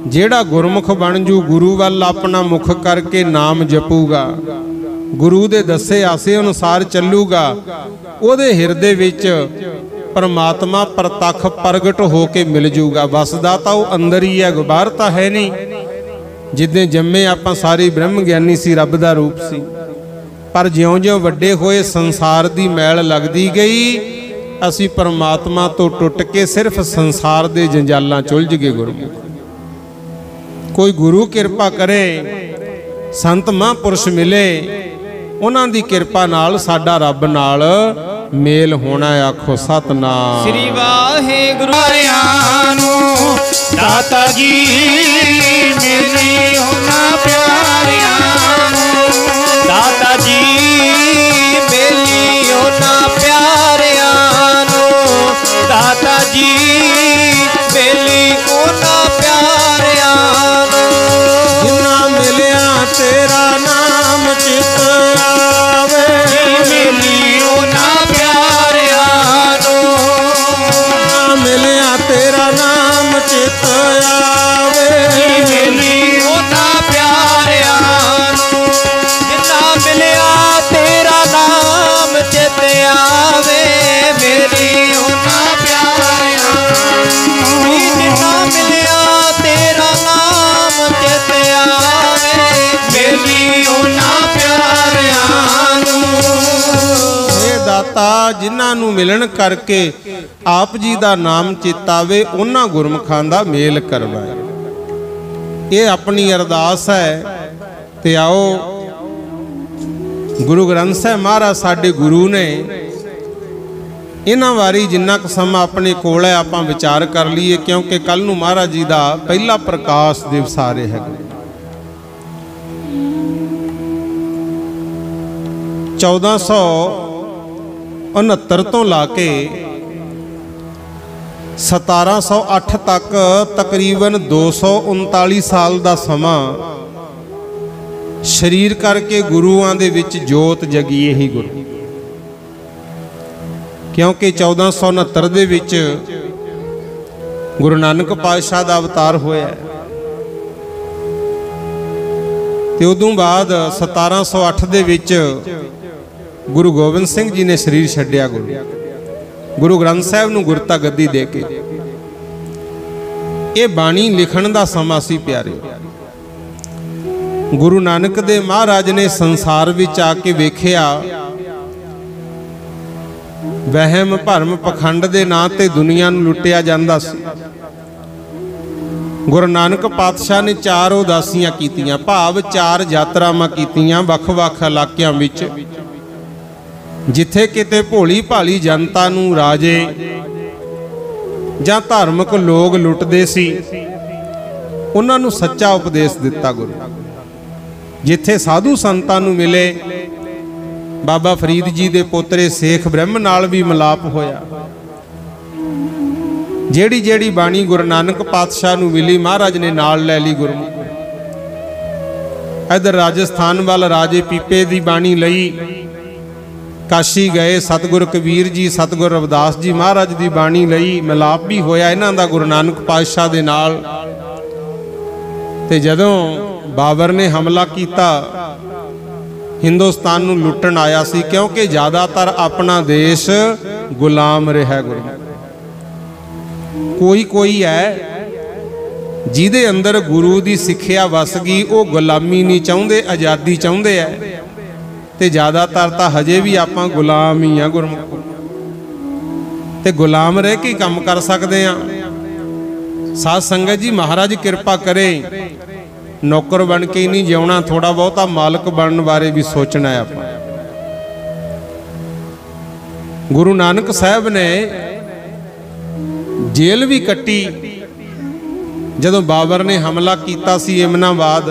जेड़ा गुरमुख बन जू, गुरु वल अपना मुख करके नाम जपूगा, गुरु दे दसे आसे अनुसार चलूगा, ਉਹਦੇ ਹਿਰਦੇ ਵਿੱਚ परमात्मा प्रतख प्रगट होके मिल जूगा। वसदा तो वो अंदर ही है, बाहर तो है नहीं। जिद्दे जम्मे आपां सारे ब्रह्म ज्ञानी सी, रब दा रूप सी, पर ज्यों ज्यों वड्डे होए संसार दी मैल लगदी गई, असी परमात्मा तो टुट के सिर्फ संसार दे जंजालां चुलझ गए। गुरमुख कोई गुरु किरपा करे, संत महापुरुष मिले, उन्हां दी किरपा नाल साडा रब नाल मेल होना। आखो सतनाम श्री वाहिगुरू। दाता जी मिली होना प्यारियां, दाता जी मिली होना प्यारियां, दाता जी मिली होना प्यारियां। जिन्ना मिलिया तेरा नाम चित आवे, मिली होना मिलिया तेरा नाम चित आवे, मिली होना प्यारिया। जिन्ना मिलिया तेरा नाम चित आवे, मेरी होना प्यारिया। जिन्ना मिलिया तेरा नाम चित आवे, मेरी होना प्यारिया। दाता जिन्हां नूं मिलन करके आप जी दा नाम चितावे, उन्हां गुरमुखां दा मेल करवाए। ये अपनी अरदास है। ते आओ गुरु ग्रंथ साहिब महाराज साडे गुरु ने इन्हां वारी जिन्ना क समा अपने कोल है आपां विचार कर लीए, क्योंकि कल नूं महाराज जी दा पहला प्रकाश दिवस आ रहा है। 1469 तो ला के 1708 तक तकरीबन 239 साल का समा शरीर करके गुरुआं दे विच जोत जगी। यही गुरु क्योंकि 1469 ਦੇ ਵਿੱਚ गुरु नानक पातशाह ਦਾ अवतार होया ਤੇ ਉਦੋਂ ਬਾਅਦ 1708 ਦੇ ਵਿੱਚ गुरु गोबिंद सिंह जी ने शरीर छड्डिया। गुरु ग्रंथ साहिब नूं गुरता गद्दी दे के ये बाणी लिखण दा समा सी प्यारे। गुरु नानक देव महाराज ने संसार विच आके वेखिया वहम भरम पखंड दे नां ते दुनिया नूं लुटिया जांदा सी। गुरु नानक पातशाह ने 4 उदासियां कीतियां, भाव 4 यात्रावां कीतियां वख-वख इलाकिਆਂ विच, जिथे किते भोली भाली जनता नूं राजे जां धार्मिक लोग लुटदे सी उन्हां नूं सच्चा उपदेश दिता गुरु। जिथे साधु संतां नूं मिले, बाबा फरीद जी दे पोतरे सेख ब्रह्म नाल भी मिलाप होया। जेड़ी जेड़ी बाणी गुरु नानक पातशाह नूं मिली महाराज ने नाल लै ली गुरु। इधर राजस्थान वाल राजे पीपे दी बाणी लई, काशी गए सतगुर कबीर जी सतगुर रविदास जी महाराज की बाणी लई, मिलाप भी होया इन्हां दा गुरु नानक पातशाह दे नाल। ते जदों बाबर ने हमला किया हिंदुस्तान नूं लुटण आया सी, क्योंकि ज़्यादातर अपना देश गुलाम रहा गुरु। कोई कोई है जिहदे अंदर गुरु की सिक्ख्या वस गई, वो गुलामी नहीं चाहुंदे, आज़ादी चाहुंदे है। ते ज़्यादातर तो हजे भी आपां गुलाम ही हाँ गुरमुख, ते गुलाम रह के काम कर सकते हैं। साध संगत जी महाराज कृपा करे, नौकर बन के ही नहीं जिउना, थोड़ा बहुता मालक बनने बारे भी सोचना है आपां। गुरु नानक साहब ने जेल भी कट्टी जदों बाबर ने हमला किया सी एमनाबाद,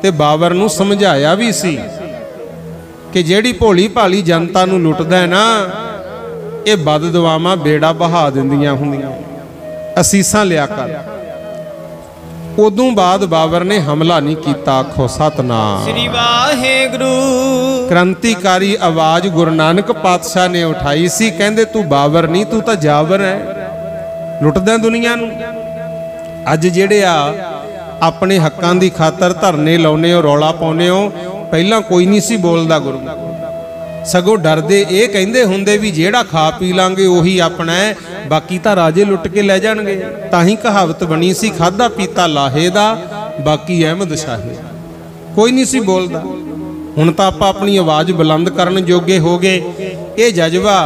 ते बाबर नूं समझाया भी सी कि जेड़ी भोली भाली जनता नूं लुटदा है ना, ये बद दुआवां बेड़ा बहा दिंदियां हुंदियां, असीसां लिया कर। उदों बाद बाबर ने हमला नहीं किया। आखो सतनाम श्री वाहेगुरु। क्रांतिकारी आवाज गुरु नानक पातशाह ने उठाई सी, कहंदे तू बाबर नहीं, तू तां जाबर है, लुटदा दुनिया नूं। अज जेड़े अपने हक्कां दी खातर धरने लाउने हो, रौला पाउने हो, पहला कोई नहीं सी बोलदा गुरु, सगों डरदे ये कहंदे हुंदे भी जेड़ा खा पी लांगे उही अपना है, बाकी तां राजे लुट के लै जाणगे। ताही कहावत बनी सी, खादा पीता लाहे दा बाकी अहमद शाहे। कोई नहीं सी बोलदा। हुण तां आपां अपनी आवाज़ बुलंद करन जोगे हो गए। ये जज्बा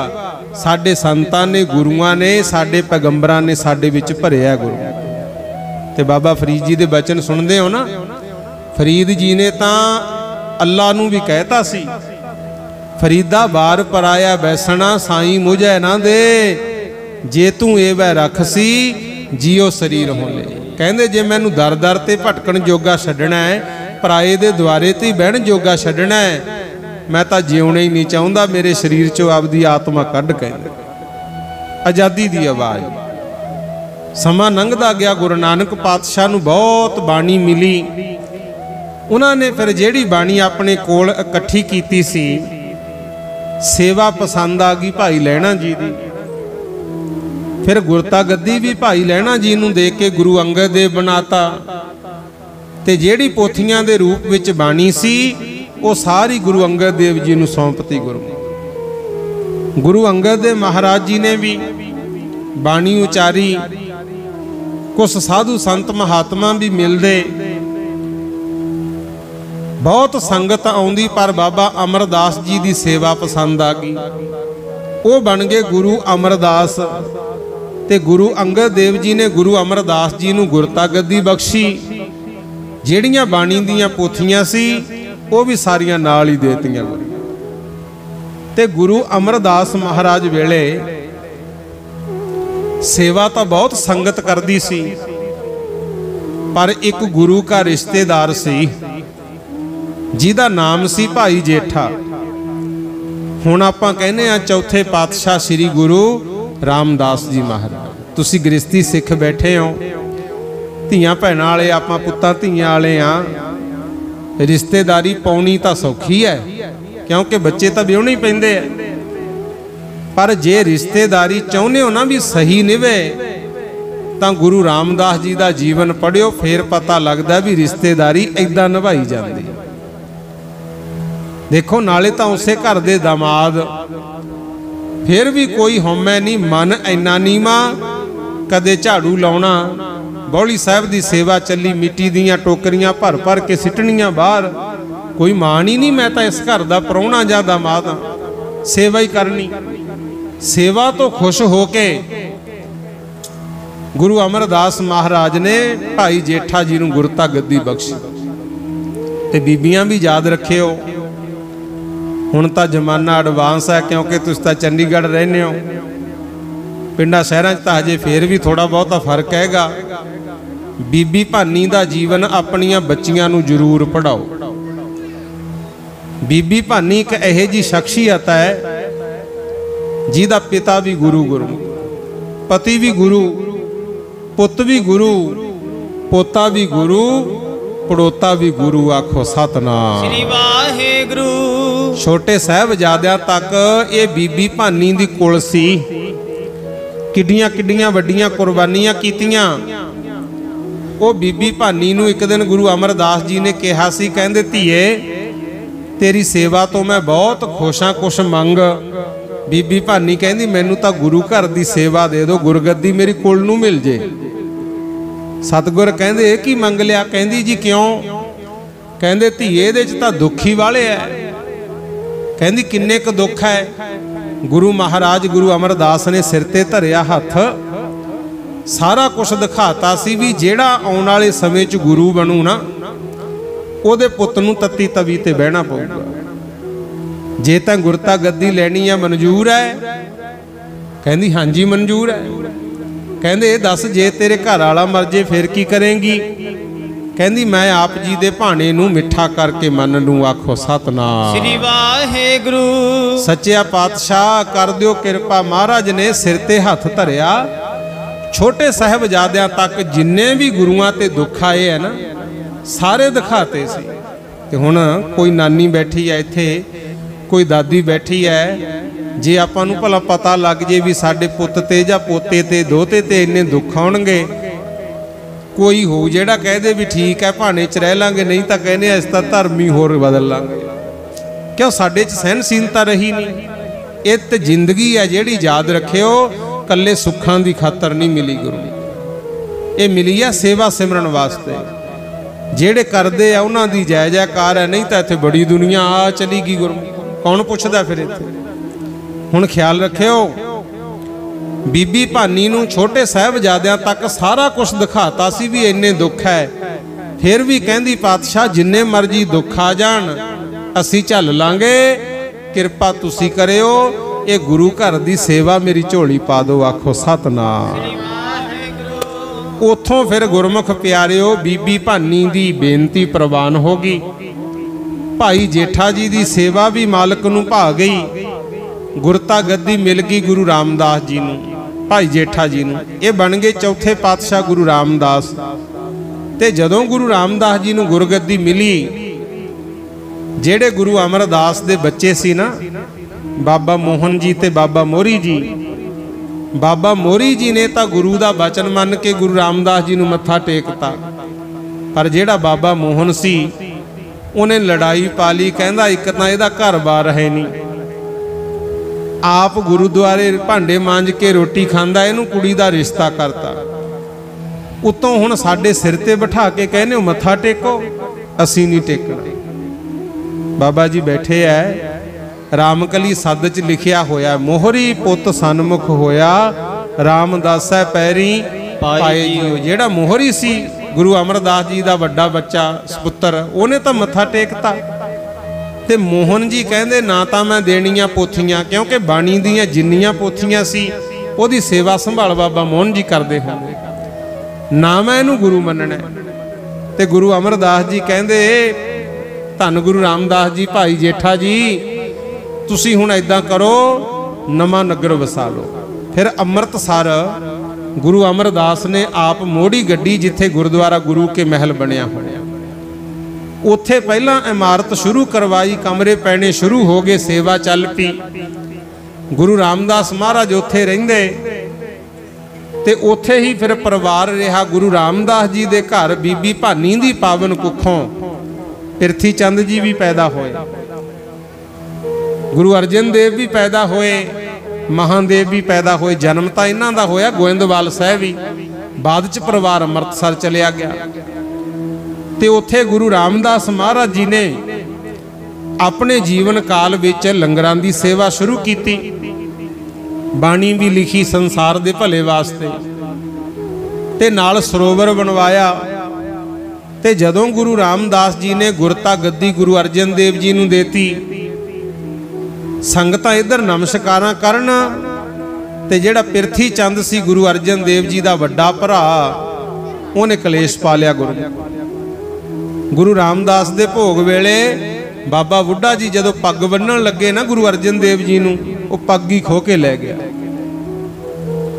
साडे संतां ने, गुरुआं ने, साडे पैगंबरां ने साडे विच भरिया गुरु। ते बाबा फरीद जी दे बचन सुनदे हो ना, फरीद जी ने तां अल्लाह नूं भी कहता सी, फरीदा बार पराया बैसना साई मुझे ना दे, जे तू ए वै रख सी जियो शरीर होले। कहंदे जे मैनू दर दर ते भटकण जोगा छड्डना है, पराए दे द्वारे ते बहन जोगा छड्डना है, मैं तां जिउणे ही नहीं चाहुंदा, मेरे शरीर चों आपदी आत्मा कढ। कहंदे आज़ादी दी आवाज़। समा लंघदा गया, गुरु नानक पातशाह नूं बहुत बाणी मिली। उन्होंने फिर जेड़ी बाणी अपने कोल इकट्ठी कीती सी, सेवा पसंद आ गई भाई लैणा जी दी। फिर गुरता गद्दी भी भाई लैणा जी नूं दे के गुरु अंगद देव बनाता। ते जेड़ी पोथियां दे रूप विच बाणी सी, वो सारी गुरु अंगद देव जी नूं सौंपती गुरु। गुरु अंगद देव महाराज जी ने भी बाणी उचारी। कुछ साधु संत महात्मा भी मिलते, बहुत संगत आउंदी, पर बाबा अमरदास जी की सेवा पसंद आ गई। वो बन गए गुरु अमरदास। ते गुरु अंगद देव जी ने गुरु अमरदास जी नूं गुरता गद्दी बख्शी। ਜਿਹੜੀਆਂ ਬਾਣੀ ਦੀਆਂ ਪੋਥੀਆਂ ਸੀ ਉਹ ਵੀ ਸਾਰੀਆਂ ਨਾਲ ਹੀ ਦੇਤੀਆਂ। ਤੇ ਗੁਰੂ ਅਮਰਦਾਸ ਮਹਾਰਾਜ ਵੇਲੇ सेवा तो बहुत संगत करती सी, पर एक गुरु का रिश्तेदार सी जिहदा नाम सी भाई जेठा। हुण आपां कहने आ चौथे पातशाह श्री गुरु रामदास जी महाराज। तुसी गृहस्थी सिख बैठे हो, धीआं भैणां वाले, आपां पुत्तां धीआं वाले आ। रिश्तेदारी पाउणी तां सौखी है क्योंकि बच्चे तां विआहुणे ही पैंदे आ। पर जे रिश्तेदारी चाहुंदे हो ना भी सही निभे तां गुरु रामदास जी दा जीवन पढ़ियो, फिर पता लगदा भी रिश्तेदारी इदां निभाई जाती। देखो नाले तां उसे घर दे दामाद, फिर भी कोई हौमै नहीं, मन इन्ना नीवा, कदे झाड़ू लाउणा, बौली साहब दी सेवा चली, मिट्टी दीयां टोकरियां भर भर के सिटणियां बाहर, कोई मान ही नहीं मैं तां इस घर दा प्राहुणा जां दामाद हां, सेवा ही करनी। सेवा तो खुश होके गुरु अमरदास महाराज ने भाई जेठा जी नूं गुरता गद्दी बख्शी। ते बीबियां भी याद रखियो, हुण तां जमाना एडवांस है, क्योंकि तुसीं तां चंडीगढ़ रहने हो, पिंडां शहरां 'च तां हजे फिर भी थोड़ा बहुता फर्क हैगा। बीबी भानी दा जीवन अपनियां बच्चियां नूं जरूर पढ़ाओ। बीबी भानी एक इहो जी शख्सियत है जिहदा पिता भी गुरु, पति भी गुरु, पुत भी गुरु, पोता भी गुरु, पड़ोता भी गुरु। आखो सतनाम श्री वाहिगुरू। छोटे साहिबजादियां तक ये बीबी भानी दी कुल सी, किड्डियां किड्डियां वड्डियां कुर्बानियां कीतियां। वो बीबी भानी नूं एक दिन गुरु अमरदास जी ने कहा सी, कहंदे धीए तेरी सेवा तो मैं बहुत खुश हाँ, कुछ मंग। बीबी भानी कहंदी मैनू तां गुरु घर दी सेवा दे दो, गुरगद्दी मेरी कुल नूं मिल जे। सतगुर कहंदे इह की मंग लिया? कहंदी जी क्यों? कहंदे धीए इहदे च तां दुख ही वाले है। कहंदी किन्ने क दुख है? गुरु महाराज गुरु अमरदास ने सिर ते धरिया हथ, सारा कुछ दिखाता सी भी जेड़ा आउण वाले समय च गुरु बनू ना, ਉਹਦੇ ਪੁੱਤ ਨੂੰ ਤੱਤੀ ਤਵੀ ਤੇ ਬਹਿਣਾ ਪਊਗਾ। ਜੇ ਤਾਂ ਗੁਰਤਾ ਗੱਦੀ ਲੈਣੀ ਆ ਮਨਜ਼ੂਰ ਹੈ? ਕਹਿੰਦੀ ਹਾਂਜੀ ਮਨਜ਼ੂਰ ਹੈ। ਕਹਿੰਦੇ ਇਹ ਦੱਸ ਜੇ ਤੇਰੇ ਘਰ ਵਾਲਾ ਮਰ ਜੇ ਫਿਰ ਕੀ ਕਰੇਂਗੀ? ਕਹਿੰਦੀ ਮੈਂ ਆਪ ਜੀ ਦੇ ਭਾਣੇ ਨੂੰ ਮਿੱਠਾ ਕਰਕੇ ਮੰਨ ਲੂੰ। ਆਖੋ ਸਤਨਾਮ ਸ੍ਰੀ ਵਾਹਿਗੁਰੂ। ਸੱਚਿਆ ਪਾਤਸ਼ਾਹ ਕਰ ਦਿਓ ਕਿਰਪਾ। ਮਹਾਰਾਜ ਨੇ ਸਿਰ ਤੇ ਹੱਥ ਧਰਿਆ। ਛੋਟੇ ਸਾਹਿਬਜ਼ਾਦਿਆਂ ਤੱਕ ਜਿੰਨੇ ਵੀ ਗੁਰੂਆਂ ਤੇ ਦੁੱਖ ਆਏ ਹੈ ਨਾ, सारे दिखाते सी। ते हुण कोई नानी बैठी है इत्थे, कोई दादी बैठी है, जे आपां नूं भला पता लग जे भी साडे पुत्त ते जां पोते ते दोते ते इन्ने दुख आउणगे, कोई हो जेड़ा कह दे भी ठीक है भाणे च रह लांगे, नहीं तां कहने अस तां धर्म ही होर बदल लांगे। क्यों साडे च सहनशीलता रही नहीं। ये ते जिंदगी है जिहड़ी याद रखियो, कल्ले सुखां दी खातर नहीं मिली गुरु, ये मिली है सेवा सिमरन वास्ते। ਜਿਹੜੇ ਕਰਦੇ ਆ ਉਹਨਾਂ ਦੀ ਜੈ ਜੈਕਾਰ ਹੈ, ਨਹੀਂ ਤਾਂ ਇੱਥੇ ਬੜੀ ਦੁਨੀਆ ਆ ਚਲੀ ਗਈ ਗੁਰੂ, ਕੌਣ ਪੁੱਛਦਾ ਫਿਰ ਇੱਥੇ। ਹੁਣ ਖਿਆਲ ਰੱਖਿਓ, ਬੀਬੀ ਭਾਨੀ ਨੂੰ ਛੋਟੇ ਸਾਹਿਬਜ਼ਾਦਿਆਂ ਤੱਕ ਸਾਰਾ ਕੁਝ ਦਿਖਾਤਾ ਸੀ ਵੀ ਇੰਨੇ ਦੁੱਖ ਹੈ, ਫਿਰ ਵੀ ਕਹਿੰਦੀ ਪਾਤਸ਼ਾਹ ਜਿੰਨੇ ਮਰਜੀ ਦੁੱਖ ਆ ਜਾਣ ਅਸੀਂ ਝੱਲ ਲਾਂਗੇ, ਕਿਰਪਾ ਤੁਸੀਂ ਕਰਿਓ, ਇਹ ਗੁਰੂ ਘਰ ਦੀ ਸੇਵਾ ਮੇਰੀ ਝੋਲੀ ਪਾ ਦਿਓ। ਆਖੋ ਸਤਨਾਮ। उथों फिर गुरमुख प्यारिओ बीबी भानी दी बेनती प्रवान हो गई। भाई जेठा जी दी सेवा भी मालक नूं भा गई। गुरता गद्दी मिल गई गुरु रामदास जी नूं, भाई जेठा जी नूं। ये बन गए चौथे पातशाह गुरु रामदास। ते जदों गुरु रामदास जी नूं गुरगद्दी मिली, जेड़े गुरु अमरदास दे बच्चे सी ना, बाबा मोहन जी ते बाबा मोरी जी, बाबा मोरी जी ने तो गुरु का वचन मन के गुरु रामदास जी नूं मत्था टेकता, पर जेड़ा बाबा मोहन सी उन्हें लड़ाई पा ली। कहंदा एक तां इहदा घर बार है नहीं, आप गुरुद्वारे भांडे मांज के रोटी खांदा, इहनूं कुड़ी दा रिश्ता करता। उतों हुण साडे सिर ते बिठा के कहने मत्था टेको, असीं नहीं टेकना। बाबा जी बैठे है, रामकली सद च लिखिया होया, मोहरी पुत सन्मुख होया, रामदासा पैरी पाए जियो। जेड़ा मोहरी सी गुरु अमरदास जी दा वड्डा बच्चा सपुत्र, उन्हें तो मत्था टेकता। ते मोहन जी कहंदे ना तां मैं देणियां पोथियां, क्योंकि बाणी दीयां जिन्नियां पोथियां सी ओदी सेवा संभाल बाबा मोहन जी करदे होंदे, ना मैं इहनूं गुरु मनना। ते गुरु अमरदास जी कहंदे धन गुरु रामदास जी, भाई जेठा जी तुसी हुण इदां करो, नवां नगर वसा लो। फिर अमृतसर गुरु अमरदास ने आप मोड़ी गड्डी, जिथे गुरुद्वारा गुरु के महल बनया होया, उत्थे पहला इमारत शुरू करवाई, कमरे पैने शुरू हो गए, सेवा चल पी। गुरु रामदास महाराज उत्थे रहिंदे ते उत्थे ही फिर परिवार रहा। गुरु रामदास जी दे घर बीबी भानी दी पावन कुखों पिरथी चंद जी भी पैदा होए, गुरु अर्जन देव भी पैदा होए, महादेव भी पैदा होए। जन्म तो इन्हां दा होया गोइंदवाल साहिब ही, बाद च परिवार अमृतसर चलिया गया। ते उत्थे गुरु रामदास महाराज जी ने अपने जीवन काल विच लंगरां दी सेवा शुरू की, बाणी भी लिखी संसार दे भले वास्ते, ते नाल सरोवर बनवाया। ते जदों गुरु रामदास जी ने गुरता गद्दी गुरु अर्जन देव जी नूं देती, संगतां इधर नमस्कारां करन, ते जिहड़ा पिरथी चंद सी गुरु अर्जन देव जी दा वड्डा भरा, उहने कलेश पा लिया। गुरु रामदास दे भोग वेले बाबा बुढ़ा जी जदों पग बन्नण लगे ना गुरु अर्जन देव जी नूं, वो पग ही खो के लै गया।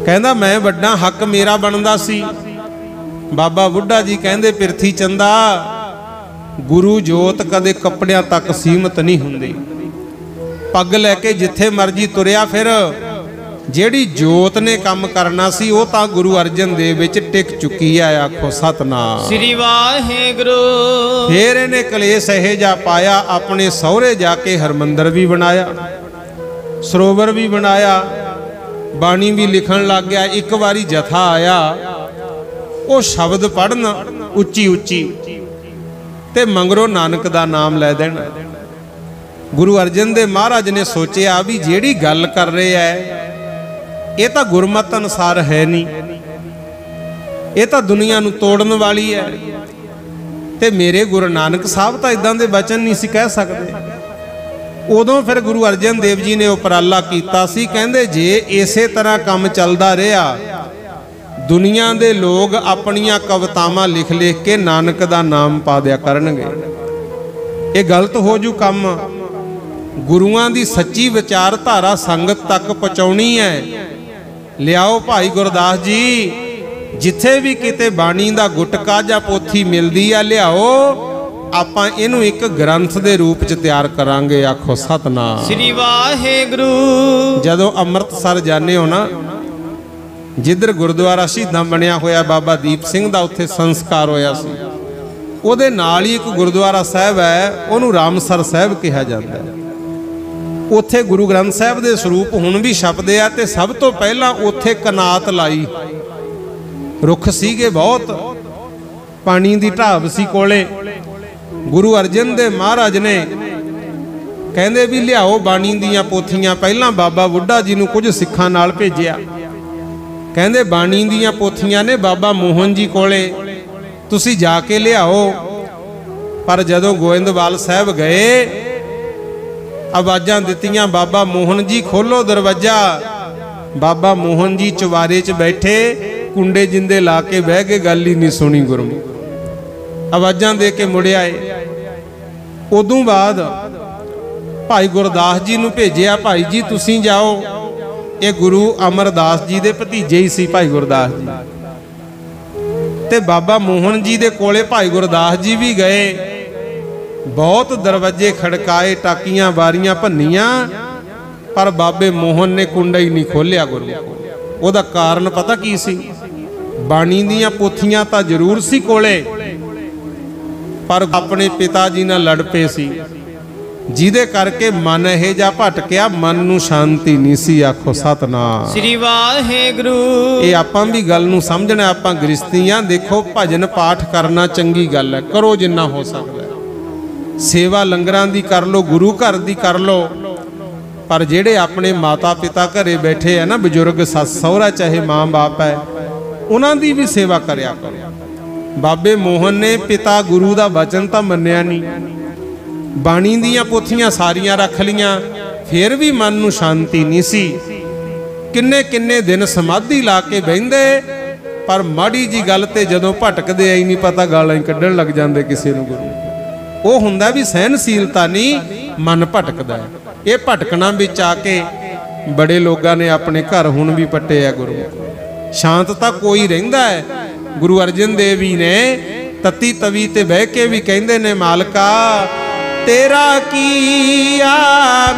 कहंदा मैं वड्डा, हक मेरा बनदा सी। बाबा बुढ़ा जी कहंदे पिरथी चंदा, गुरु जोत कदे कपड़ियां तक सीमित नहीं हुंदी, पग लैके जिथे मर्जी तुरिया फिर। ਜਿਹੜੀ जोत ने काम करना सी वो तां गुरु अर्जन देव विच टिक चुकी है। आखो सतनाम श्री वाहिगुरु। फिर इन्हें कलेश यह जा पाया, अपने सहुरे जाके हरमंदर भी बनाया, सरोवर भी बनाया, बाणी भी लिखण लग गया। एक बारी जथा आया, वो शब्द पढ़न उच्ची उच्ची, ते मंगरों नानक दा नाम लै देना। गुरु अर्जन देव महाराज ने सोचिया भी जेड़ी गल कर रहे है ये तो गुरमत अनुसार है नहीं, ये तो दुनिया नूं तोड़न वाली है, ते मेरे गुरु नानक साहब तो इदां दे वचन नहीं सी कह सकते। उदों फिर गुरु अर्जन देव जी ने उपराला कीता सी, कहंदे जे इसे तरह काम चलदा रहा, दुनिया दे लोग अपनियां कवितावां लिख लिख के नानक दा नाम पा दिया करनगे। ये गलत हो जू काम। गुरुआं दी सच्ची विचारधारा संगत तक पहुंचाउणी है। लियाओ भाई गुरदास जी, जिथे भी किते बाणी दा गुटका जां पोथी मिलदी आ, लियाओ, आपां इहनूं एक ग्रंथ दे रूप च तैयार करांगे। आखो सतनाम श्री वाहिगुरु। जदों अमृतसर जाने हो ना, जिधर गुरुद्वारा शहीदां बनिया होया बाबा दीप सिंह दा, उत्थे संस्कार होया सी। उहदे नाल ही एक गुरुद्वारा साहिब है, उहनूं रामसर साहिब कहा जाता है। उत्थे गुरु ग्रंथ साहिब दे स्वरूप हुण भी छपदे आ, ते सब तो पहला उत्थे कनात लाई, रुख सीगे बहुत, पानी दी ढाब सी कोले। गुरु अर्जन देव महाराज ने कहंदे भी लियाओ बाणी दीयां पोथीआं। पहला बाबा बुढ़ा जी नूं कुछ सिखां नाल भेजिया, कहंदे बाणी दीयां पोथीआं ने बाबा मोहन जी कोले, तुसी जाके लियाओ। पर जदों गोइंदवाल साहिब गए, आवाज़ां दित्तियां, बाबा मोहन जी खोलो दरवाजा। बाबा मोहन जी चवारे च बैठे, कुंडे जिंदे ला के बह के, गल ही नहीं सुनी गुरमुख। आवाज़ां दे के मुड़ आए। उदों बाद भाई गुरदास जी नूं भेजिया, भाई जी तुसीं जाओ। ये गुरु अमरदास जी दे भतीजे ही सी भाई गुरदास जी। ते बाबा मोहन जी दे कोले भाई गुरदास जी भी गए। बहुत दरवाजे खड़काए, टाकियां बारियां भन्नियां, पर बाबे मोहन ने कुंडा ही नहीं खोलिया। गुरु ओदा कारण पता की सी? बाणी दीयां पोथियां तां जरूर सी कोले, पर अपने पिता जी नाल लड़ पे सी, जिहदे करके मन इह जा भटकिया, मन नूं शांति नहीं सी। आखो सतनाम श्री वाहिगुरु। ये आपां भी गल नूं समझना। आपां गृहस्थीआं, देखो भजन पाठ करना चंगी गल है, करो जिन्ना हो सकदा। सेवा लंगरां दी कर लो, गुरु घर दी कर लो, पर जेड़े अपने माता पिता घरे बैठे है ना, बजुर्ग सस सहुरा चाहे माँ बाप है, उन्हां दी भी सेवा करया करो। बाबे मोहन ने पिता गुरु दा वचन तां मन्निया नहीं, बाणी दीयां पोथियां सारियां रख लियां, फिर भी मन नूं शांति नहीं सी। किन्ने किन्ने दिन समाधि ला के बहिंदे, पर माड़ी जी गल ते जदों भटकदे आई नहीं पता, गालां ही कड्ढण लग जांदे किसी नूं। गुरु वो हुंदा भी सहनशीलता नहीं, मन भटकदा है। ये भटकना विच आके बड़े लोगों ने अपने घर हुण भी पट्टे है। गुरु शांत तां कोई रहिंदा है। गुरु अर्जन देव जी ने तत्ती तवी ते बह के भी कहंदे ने, मालका तेरा किया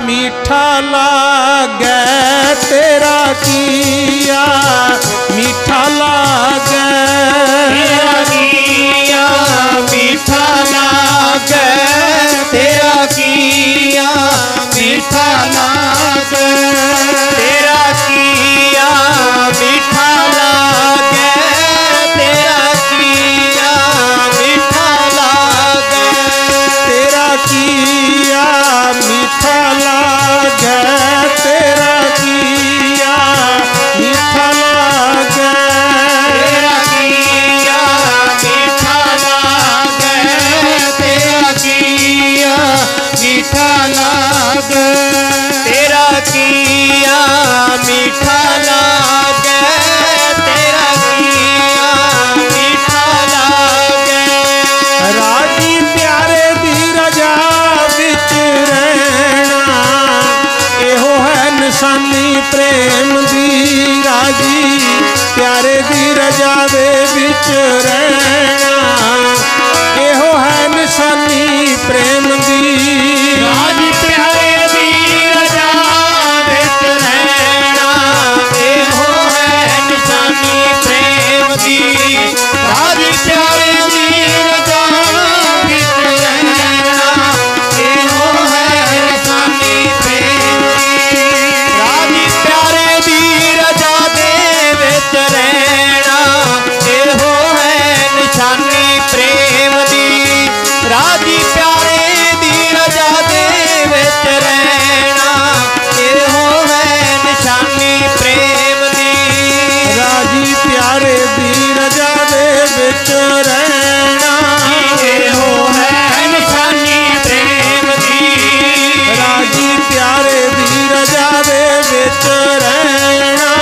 मीठा लागे, तेरा किया मीठा लागे, तेरा किया मीठा लागे, तेरा किया मीठा लागे, तेरा किया मीठा लागे, तेरा किया मीठा लागे, तेरा किया मीठा लागे, तेरा किया मीठा लागे, तेरा किया मीठा लागे, तेरा किया मीठा लागे, तेरा किया मीठा लागे, तेरा किया मीठा लागे। राजी प्यारे दी रजा विच रहना, एहो है निशानी प्रेम दी। राजी प्यारे दी रजा दे विच रहना, एहो है निशानी प्रेम दी। राजी प्यारे दी रजा विच रहना, एहो है निशानी प्रेम दी। राजी प्यारे दी रजा विच रहना, एहो है निशानी प्रेम दी। राजी प्यारे दी रजा दे विच रहना, एहो है निशानी प्रेम दी। राजी प्यारे दी रजा दे विच रहना, एहो है निशानी प्रेम दी। राजी प्यारे दी रजा दे विच रहना, एहो है निशानी प्रेम दी। राजी प्यारे दी रजा दे विच रहना,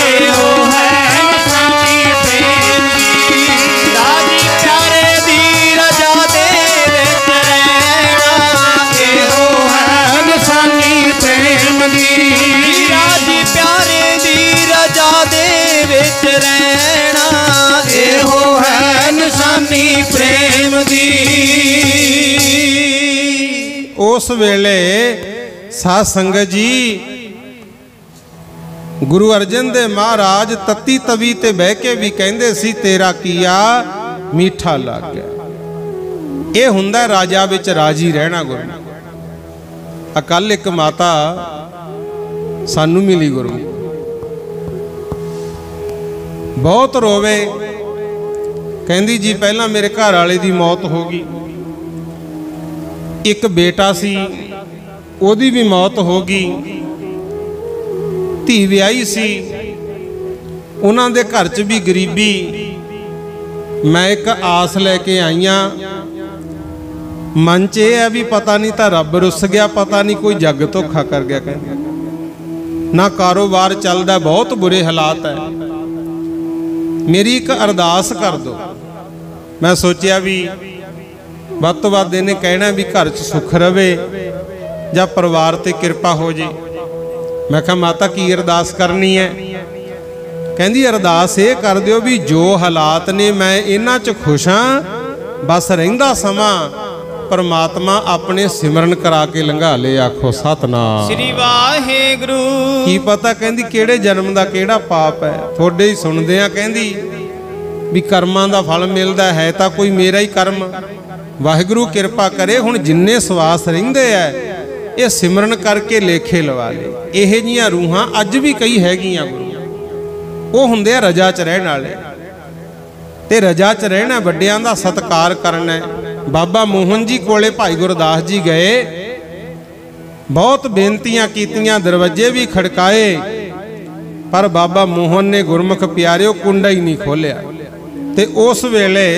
एहो है निशानी प्रेम दी। राजी प्यारे दी रजा दे विच रहना, एहो है निशानी प्रेम दी। राजी प्यारे दी रजा दे विच रहना, एहो है निशानी प्रेम दी। उस वेले साध संगत जी गुरु अर्जन दे महाराज तत्ती तवी ते बह के भी कहंदे सी तेरा किया मीठा लग गया। ये हुंदा राजा विच राजी रहना। गुरु अकल एक माता सानू मिली, गुरु बहुत रोवे, कहंदी जी पहला मेरे घर वाले दी मौत हो गई, एक बेटा सी ओदी भी मौत हो गई, धी विआही सी उन्हां दे घर च भी गरीबी। मैं एक आस लैके आई हाँ, मन च यह है भी पता नहीं तो रब रुस गया, पता नहीं कोई जग धोखा कर गया, कहते ना कारोबार चलदा, बहुत बुरे हालात है, मेरी एक अरदास कर दो। मैं सोचा भी ਵੱਧ ਤੋਂ ਵੱਧ ਇਹਨੇ ਕਹਿਣਾ ਵੀ घर च सुख रवे ਜਾਂ परिवार ते कृपा हो जे। मैं कहा माता की अरदास करनी है? कहंदी अरदास ये कर दिओ भी जो हालात ने मैं इन्हां च खुश हाँ, बस रहिंदा समां परमात्मा अपने सिमरन करा के लंघा ले। आखो सतनाम श्री वाहेगुरु। की पता कहंदी किहड़े जन्म दा किहड़ा पाप है, थोड़े ही सुनदे आ। कहंदी भी कर्मां दा फल मिलदा है तां कोई मेरा ही कर्म, वाहिगुरु किरपा करे। हुण जिन्ने सवास रहिंदे है ये सिमरन करके लेखे लवा ले। इहे जिहियां रूहां अज भी कई हैगियां गुरु, वो हुंदे आ रजा च रहण वाले, ते रजा च रहना वड्डियां दा सत्कार करना। बाबा मोहन जी कोले भाई गुरदास जी गए, बहुत बेनतियां कीतियां, दरवाजे भी खड़काए, पर बाबा मोहन ने गुरमुख प्यारिओ कुंडा ही नहीं खोलिया। ते उस वेले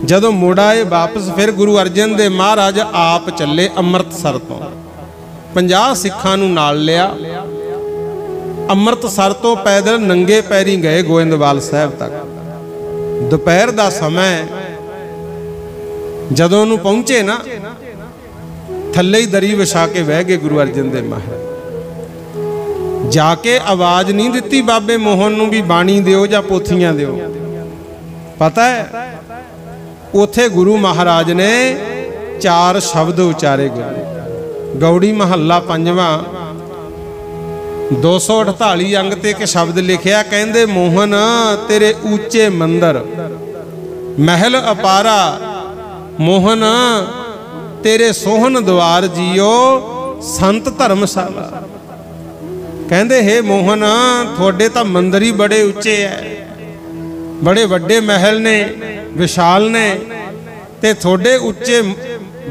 जदों मुड़ आए वापस, फिर गुरु अर्जन देव महाराज आप चले अमृतसर तो 50 सिखां नूं नाल लिया। अमृतसर तो पैदल नंगे पैरी गए गोइंदवाल साहब तक। दोपहर का समय जदों नूं पहुंचे ना, थल्ले ही दरी विछा के बह गए गुरु अर्जन देव महाराज। जाके आवाज नहीं दिती बाबे मोहन नूं भी बाणी दिओ जां पोथियां दिओ। पता है उथे गुरु महाराज ने चार शब्द उचारे गए। गौड़ी महला पंजवां 248 अंग ते एक शब्द लिखिया, कहंदे मोहन तेरे ऊंचे मंदिर महल अपारा, मोहन तेरे सोहन द्वार जियो संत धर्मशाला। कहंदे हे मोहन थोड़े तां मंदिर ही बड़े उच्चे है, बड़े वड्डे महल ने, विशाल ने, ते थोड़े उच्चे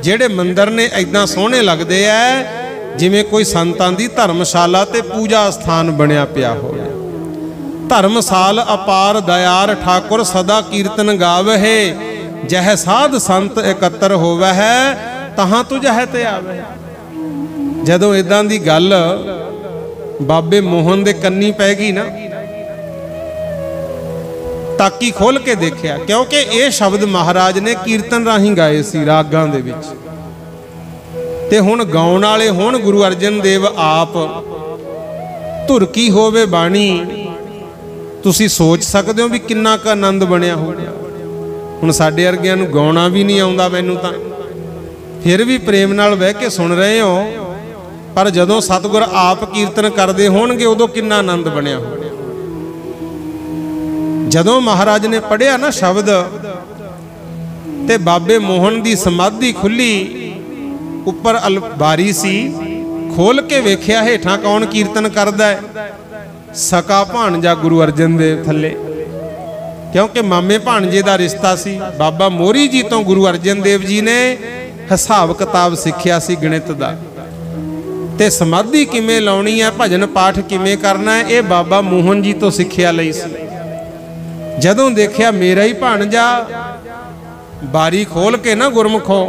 जेड़े मंदिर ने इदां सोहने लगदे है जिवें कोई संतां दी धर्मशाला ते पूजा स्थान बनया पिया होवे। धर्मसाल अपार दयार ठाकुर सदा कीर्तन गावहे, जह साध संत एकत्र होवे है तहां तुझ ते आवे। जदों इदां दी गल बाबे मोहन दे कन्नी पै गई ना, ताकी खोल के देखिया, क्योंकि ये शब्द महाराज ने कीर्तन राही गाए सी रागां दे विच, ते हुण गाउण वाले होण गुरु अर्जन देव आप, धुर की होवे बाणी, तुसी सोच सकते हो भी किन्ना का आनंद बनया होगा। हुण साडे वर्गियां नूं गाउणा भी नहीं आउंदा, मैनूं तां फिर भी प्रेम नाल बह के सुन रहे हो, पर जदों सतगुर आप कीर्तन करते होणगे उदों किन्ना आनंद बनया होगा। जदों महाराज ने पढ़िया ना शब्द ते बाबे मोहन की समाधि खुली, उपर अलबारी सी, खोल के वेख्या हेठां कौन कीर्तन करदा है, सका भाणजा गुरु अर्जन देव थले, क्योंकि मामे भाणजे का रिश्ता सी। बाबा मोरी जी तो गुरु अर्जन देव जी ने हिसाब किताब सिक्ख्या सी गणित दा, ते समाधि किवें लाउणी है, भजन पाठ किवें करना है, ये बाबा मोहन जी तो सिक्ख्या लई सी। जदों देखिया मेरा ही भाणजा, बारी खोल के ना गुरमुखो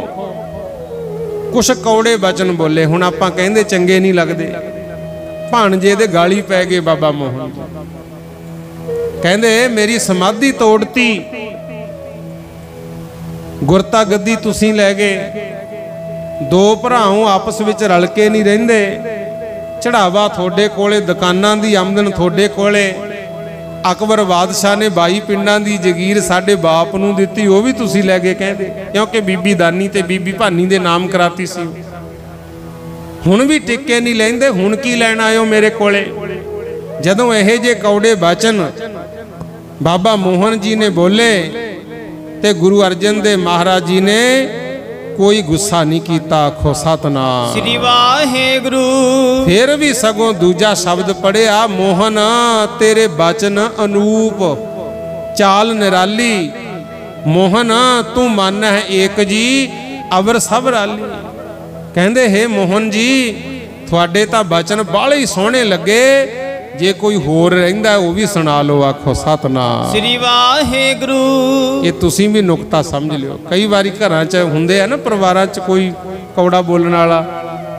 कुछ कौड़े बचन बोले। हुण आपां कहंदे चंगे नहीं लगदे, भाणजे दे गाली पै गए बाबा मोहन। कहंदे मेरी समाधि तोड़ती, गुरता गद्दी तुसीं लै गए, दो भराओं आपस विच रल के नहीं रहिंदे, चढ़ावा थोड़े कोले, दुकानां दी आमदन थोड़े कोले, अकबर बादशाह ने 22 पिंडां दी जगीर साडे बाप नूं दित्ती, वो भी तुसीं लै गए कहंदे, क्योंकि बीबी दानी ते बीबी भानी दे नाम कराती सी। हुण भी टिक्के नहीं लैंदे, हुण की लैण आयो मेरे कोले। जदों इहे जे कौड़े बचन बाबा मोहन जी ने बोले ते गुरु अर्जन देव महाराज जी ने कोई गुस्सा नहीं कीता। आखो सतनाम श्री वाहेगुरु। फिर भी सगों दूजा शब्द पढ़िया, मोहन तेरे बचन अनूप चाल निराली, मोहन तू मन है एक जी अवर सब राली। कहंदे हे मोहन जी थोड़े तां बचन बाले ही सोहणे लगे, जे कोई होर रहिंदा वो भी सुना लो। आखो सतनाम श्री वाहेगुरु। ये तुसीं भी नुकता समझ लियो। कई बारी घरां च हुंदे आ ना, परिवारां च कोई कौड़ा बोलण वाला,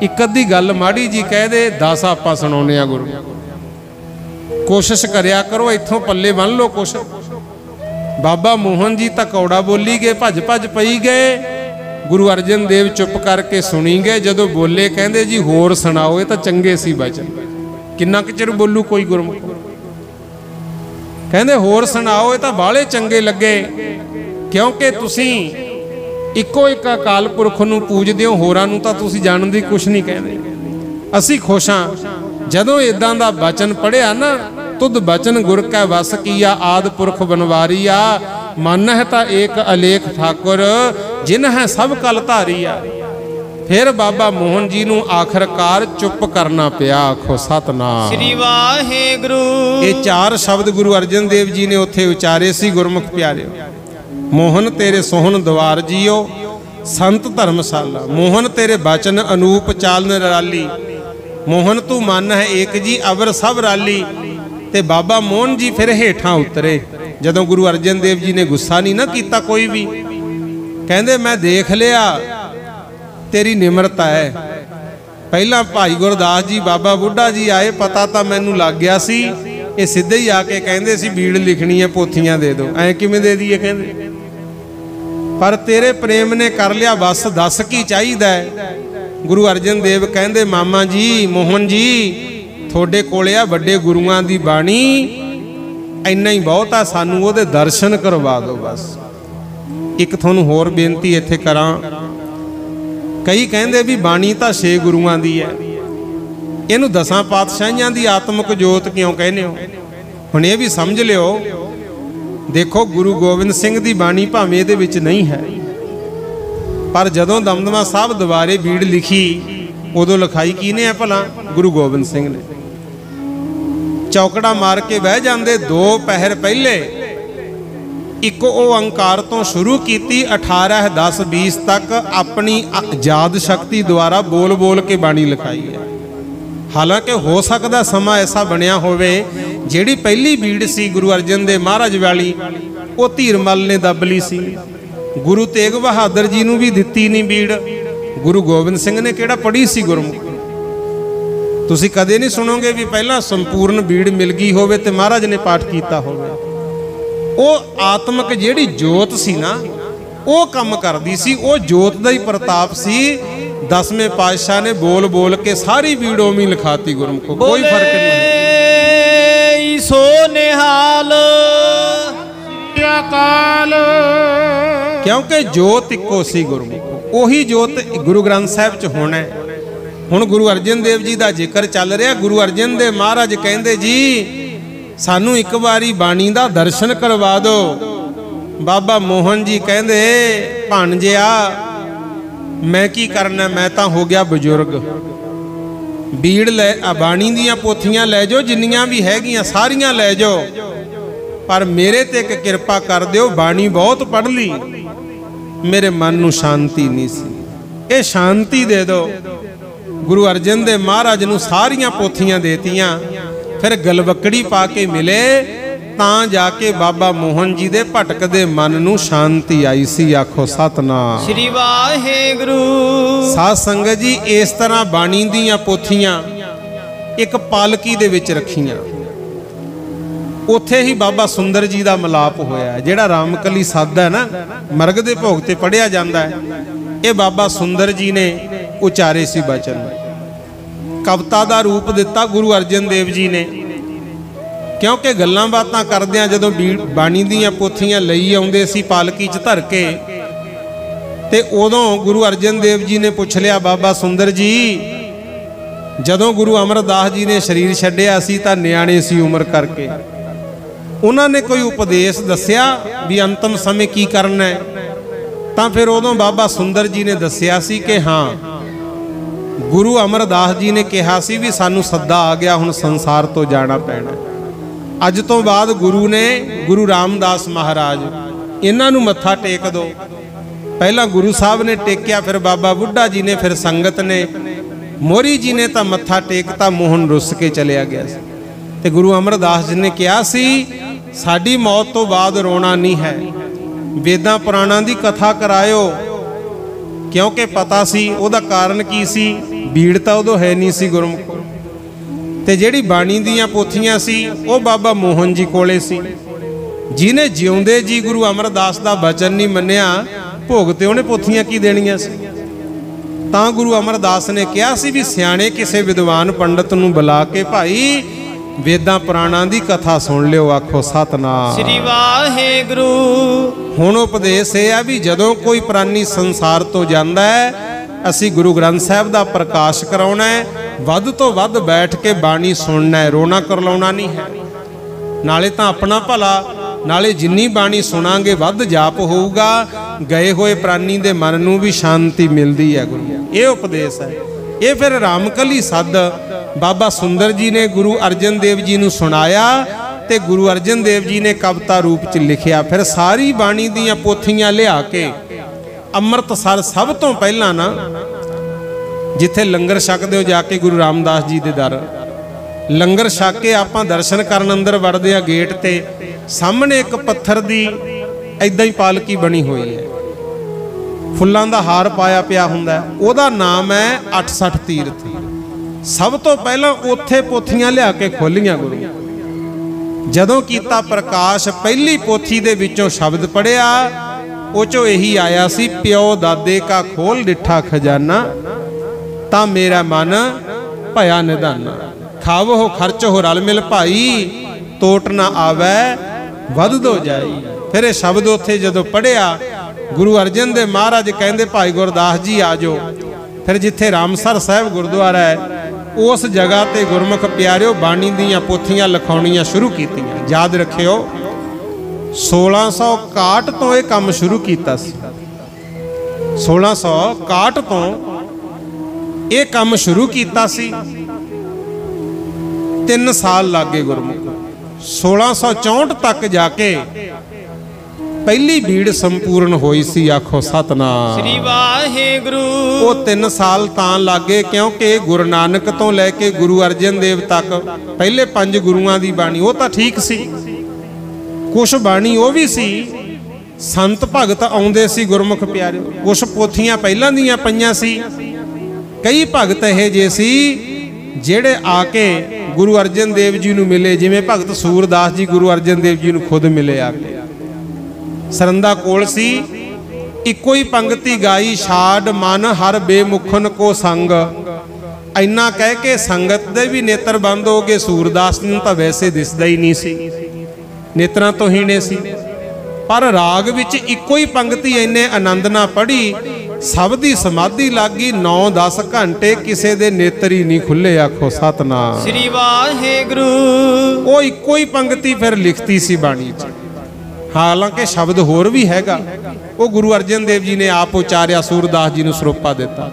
एक अद्धी गल माड़ी जी कह दे, 10 आपां सुणाउने आ गुरु। कोशिश करिया करो, इत्थों पल्ले बन लो कुछ। बाबा मोहन जी तां कौड़ा बोली गए, भज भज पई गए। गुरु अर्जन देव चुप करके सुनी गए। जदों बोले कहंदे जी होर सुणाओ, ये तां चंगे सी बचन, किन्ना क चिर बोलू कोई गुरमुख। कहंदे होर सुणाओ, ये तां बाले चंगे लगे, क्योंकि तुसीं इक्को एक अकाल पुरख नूं पूजदे हो, होरां नूं तां तुसीं जाणन दी कुछ नहीं कहंदे। असीं खुश हां। जदों इदां दा बचन पढ़िया ना, तुद बचन गुर कै वस कीया, आद पुरख बनवारिया, मन है तां एक अलेख ठाकुर, जिन है सब कल धारिया। फिर बाबा मोहन जी नूं आखिरकार चुप करना पिया। आखो सतनाम श्री वाहेगुरु। ये 4 शब्द गुरु अर्जन देव जी ने उत्थे उचारे सी। गुरमुख प्यारे, मोहन तेरे सोहन द्वार जियो संत धर्मशाला, मोहन तेरे बचन अनूप चाल निराली, मोहन तू मन है एक जी अवर सब राली। ते बाबा मोहन जी फिर हेठां उतरे। जदों गुरु अर्जन देव जी ने गुस्सा नहीं ना कीता कोई भी, कहंदे मैं देख लिया तेरी निमरता है। पहला भाई गुरदास जी बाबा बुढ़ा जी आए, पता तो मैनू लग गया सी, ये सीधे ही आके कहंदे सी बीड़ लिखनी है, पोथियां दे दो। ऐ किवें दे दईए कहंदे, पर तेरे प्रेम ने कर लिया बस, दस की चाहिदा है। गुरु अर्जन देव कहंदे मामा जी मोहन जी थोड़े कोले आ वड्डे गुरुआं दी बाणी, इन्ना ही बहुत आ, सानू ओहदे दर्शन करवा दो बस। एक तुहानू होर बेनती इत्थे करां, कई कहते भी बाणी तो 6 गुरुआं दी है, इनू 10 पातशाहियां दी आत्मक जोत क्यों कहने हो? हुण ये भी समझ लियो, देखो गुरु गोबिंद सिंह दी बाणी भावें इहदे विच नहीं है, पर जदों दमदमा साहब दुबारे बीड़ लिखी उदों लिखाई किहने है भला? गुरु गोबिंद सिंह ने। चौकड़ा मार के बह जाते 2 पहर पहले एक ओंकार तो शुरू की 18, 10, 20 तक अपनी याद शक्ति द्वारा बोल बोल के बाणी लिखाई है। हालांकि हो सकता समा ऐसा बनया होवे जिहड़ी पहली बीड़ सी गुरु अर्जन देव महाराज वाली वो धीरमल ने दब ली सी, गुरु तेग बहादुर जी नूं भी दित्ती नहीं बीड़, गुरु गोबिंद सिंह ने किहड़ा पढ़ी सी गुरमुख? तुसीं कदे नहीं सुनोगे भी पहला संपूर्ण बीड़ मिल गई होवे ते महाराज ने पाठ कीता होवे। वो आत्मक जिहड़ी जोत सी ना वो काम करदी सी, वो जोत दा ही प्रताप सी। 10वें पातशाह ने बोल बोल के सारी बीड़ों में लिखाती गुरमुख को, कोई फर्क नहीं। सो निहाल अकाल, क्योंकि जोत इको सी गुरमुख, ओही जोत गुरु ग्रंथ साहिब च होना है। हुण गुरु अर्जन देव जी का जिक्र चल रहा, गुरु अर्जन देव महाराज कहते जी सानू एक बारी बाणी दा दर्शन करवा दो। बाबा मोहन जी कहते भाणजिया मैं की करना, मैं तो हो गया बजुर्ग, बीड़ ले बाणी दियां पोथियां लै जाओ जिन्नियां भी हैगियां सारियां लै जाओ, पर मेरे ते एक किरपा कर दिओ, बाणी बहुत पढ़ ली मेरे मन नूं शांति नहीं सी, ये शांति दे दो। गुरु अर्जन देव महाराज नूं सारियां पोथियां देतियां, फिर गलवकड़ी पा के मिले तां जाके बाबा मोहन जी दे भटकदे मन नूं शांति आई सी। आखो सतनाम श्री वाहेगुरु। साध संगत जी इस तरह बाणी दीयां पोथियां एक पालकी दे विच रखियां, उत्थे ही बाबा सुंदर जी दा मिलाप होया। जिहड़ा रामकली साधा है ना मरग दे भोग ते पढ़िया जांदा है, ये बाबा सुंदर जी ने उचारे सी बचन, कविता दा रूप दिता गुरु अर्जन देव जी ने। क्योंकि गल्लां बातां करदियां जदों बाणी दीयां पोथियां लई आउंदे सी पालकी च धर के, ते उदों गुरु अर्जन देव जी ने पुछ लिया बाबा सुंदर जी, जदों गुरु अमरदास जी ने शरीर छड्डिया सी तां नियाणे सी उम्र करके, उन्होंने कोई उपदेश दस्या भी अंतिम समय की करना है? तां फिर उदों बाबा सुंदर जी ने दस्या सी कि हाँ गुरु अमरदास जी ने कहा सी भी सानू सद्दा आ गया, हुण संसार तो जाना पैना। अज तो बाद गुरु ने गुरु रामदास महाराज इन्हां नूं मत्था टेक दो। पहला गुरु साहब ने टेकिया, फिर बाबा बुढ़ा जी ने, फिर संगत ने, मोरी जी ने तो मत्था टेकता, मोहन रुस के चलिया गया। ते गुरु अमरदास जी ने कहा सी साडी मौत तो बाद रोना नहीं है, वेदां पुराणां दी कथा करायो। क्योंकि पता सी उहदा कारण की सी, भीड़ तां उदों है नहीं सी गुरमुख, ते जिहड़ी बाणी दीयां पोथियां सी वो बाबा मोहन जी कोले सी, जिन्हें जिउंदे जी गुरु अमरदास दा वचन नहीं मन्निया, भोग ते उहने पोथियां की देणियां सी। तां गुरु अमरदास ने कहा सी भी सियाणे किसे विद्वान पंडित नूं बुला के भाई वेदां पुराणां दी कथा सुन लिओ। आखो सतनाम श्री वाहेगुरु। हुण उपदेश ये है भी जदों कोई प्राणी संसार तो जांदा है, असी गुरु ग्रंथ साहिब दा प्रकाश कराउणा है, वध तो वध बैठ के बाणी सुनना है, रोना करलाउणा नहीं है। नाले तां अपना भला, नाले जिन्नी बाणी सुनांगे वध जाप होऊगा, गए हुए प्राणी दे मन नूं भी शांति मिलदी है। गुरु ये उपदेश है। ये फिर रामकली सद बाबा सुंदर जी ने गुरु अर्जन देव जी नूं सुनाया, ते गुरु अर्जन देव जी ने कविता रूप च लिखिया। फिर सारी बाणी दीयां पोथियां लिया के अमृतसर सब तो पहला ना जिथे लंगर छकदे हो जाके गुरु रामदास जी दे दर लंगर छक के आपां दर्शन करन अंदर वड़दे आ, गेट ते सामने एक पत्थर दी ऐदां ही पालकी बनी हुई है, फुल्लां दा हार पाया पिया हुंदा है, ओहदा नाम है 68 तीर्थ। सब तो पहला उत्थे पोथियां लिया के खोलियां गुरु। जदों कीता प्रकाश पहली पोथी दे विचों शब्द पढ़िया, ਉਹ ਚੋਂ ਇਹੀ आया सी प्यो दादे का खोल डिठा खजाना, ता मेरा मन भया निधाना, खावो हो खर्च हो रल मिल भाई, तोट ना आवे वध दो जाई। फिर शब्द उत्थे जदों पढ़िया, गुरु अर्जन देव महाराज कहंदे भाई गुरदास जी आ जाओ, फिर जिथे रामसर साहब गुरुद्वारा है उस जगह ते गुरमुख प्यारिओ बाणी दीयां पोथियां लिखाउणियां शुरू कीतियां। याद रखियो 1661 तो यह काम शुरू किया सी। 1661 तो यह काम शुरू किया सी। 3 साल लग गए गुरमुख। 1664 तक जाके पहली बीड़ संपूर्ण हुई सी। आखो सतनाम श्री वाहिगुरु। वो 3 साल तां लागे क्योंकि गुरु नानक तो लैके गुरु अर्जन देव तक पहले 5 गुरुआं दी बाणी वो तो ठीक सी। कुछ बाणी वो भी सी संत भगत आउंदे सी गुरमुख प्यारे। कुछ पोथियां पहलां दीयां पईयां सी। कई भगत इहे जे सी जेड़े आके गुरु अर्जन देव जी नूं मिले, जिवें भगत सूरदास जी गुरु अर्जन देव जी नूं खुद मिले आके। सरंदा कोल सी इको ही पंक्ति गाई, छाड़ मन हर बेमुखन को संग। इन्ना कह के संगत दे भी नेत्र बंद हो गए। सूरदास नूं तां वैसे दिसदा ही नहीं सी, नेत्रां तो हीने सी। पर राग विच इको ही पंक्ति इन्ने आनंद नाल पढ़ी, सब दी समाधि लग गई। 9-10 घंटे किसे दे नेत्र ही नहीं खुले। आखो सतनाम श्री वाहिगुरु। वो इको ही पंक्ति फिर लिखती सी बाणी च। हालांकि शब्द होर भी हैगा, वो गुरु अर्जन देव जी ने आप उचारिया, सूरदास जी नूं सरोपा दिता।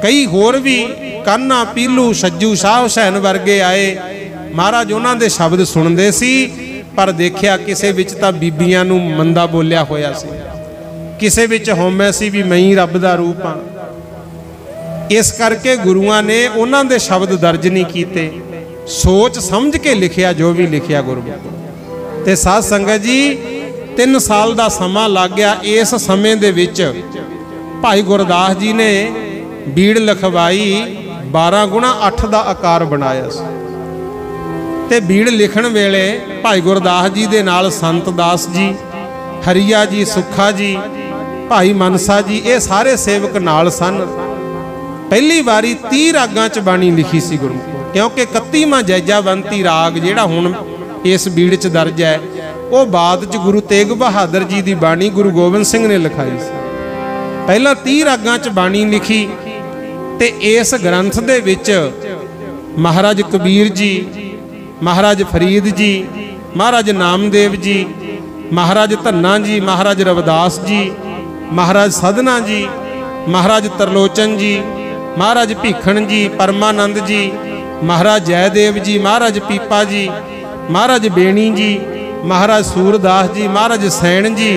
कई होर भी कान्हा, पीलू, सज्जू, शाह हुसैन वर्गे आए, महाराज उन्हां दे शब्द सुनदे सी। पर देखिया किसे विच तां बीबियां नूं मंदा बोलिया होया सी, किसे विच होमे सी भी मैं रब दा रूप हां। इस करके गुरुआं ने उन्हां दे शब्द दर्ज नहीं कीते, सोच समझ के लिखिया जो भी लिखिया गुरमुख। ते साध संगत जी 3 साल का समा लग गया। इस समय दे विच भाई गुरदास जी ने बीड़ लिखवाई, 12x8 का आकार बनाया सी। ते बीड़ लिखण वेले भाई गुरदास जी दे नाल संत दास जी, हरिया जी, सुखा जी, भाई मनसा जी, ये सारे सेवक नाल सन। पहली बारी 30 रागां च बाणी लिखी सी गुरमुख, क्योंकि 31वां जैजावंती राग जिहड़ा हुण इस बीड़ च दर्ज है, वो बाद च गुरु तेग बहादुर जी की बाणी गुरु गोबिंद सिंह ने लिखाई सी। पहला 30 रागां च बाणी लिखी। ते इस ग्रंथ दे विच महाराज कबीर जी, महाराज फरीद जी, महाराज नामदेव जी, महाराज धन्ना जी, महाराज रविदास जी, महाराज सदना जी, महाराज तरलोचन जी, महाराज भीखण जी, परमानंद जी, महाराज जयदेव जी, महाराज पीपा जी, महाराज बेणी जी, महाराज सूरदास जी, महाराज सैन जी,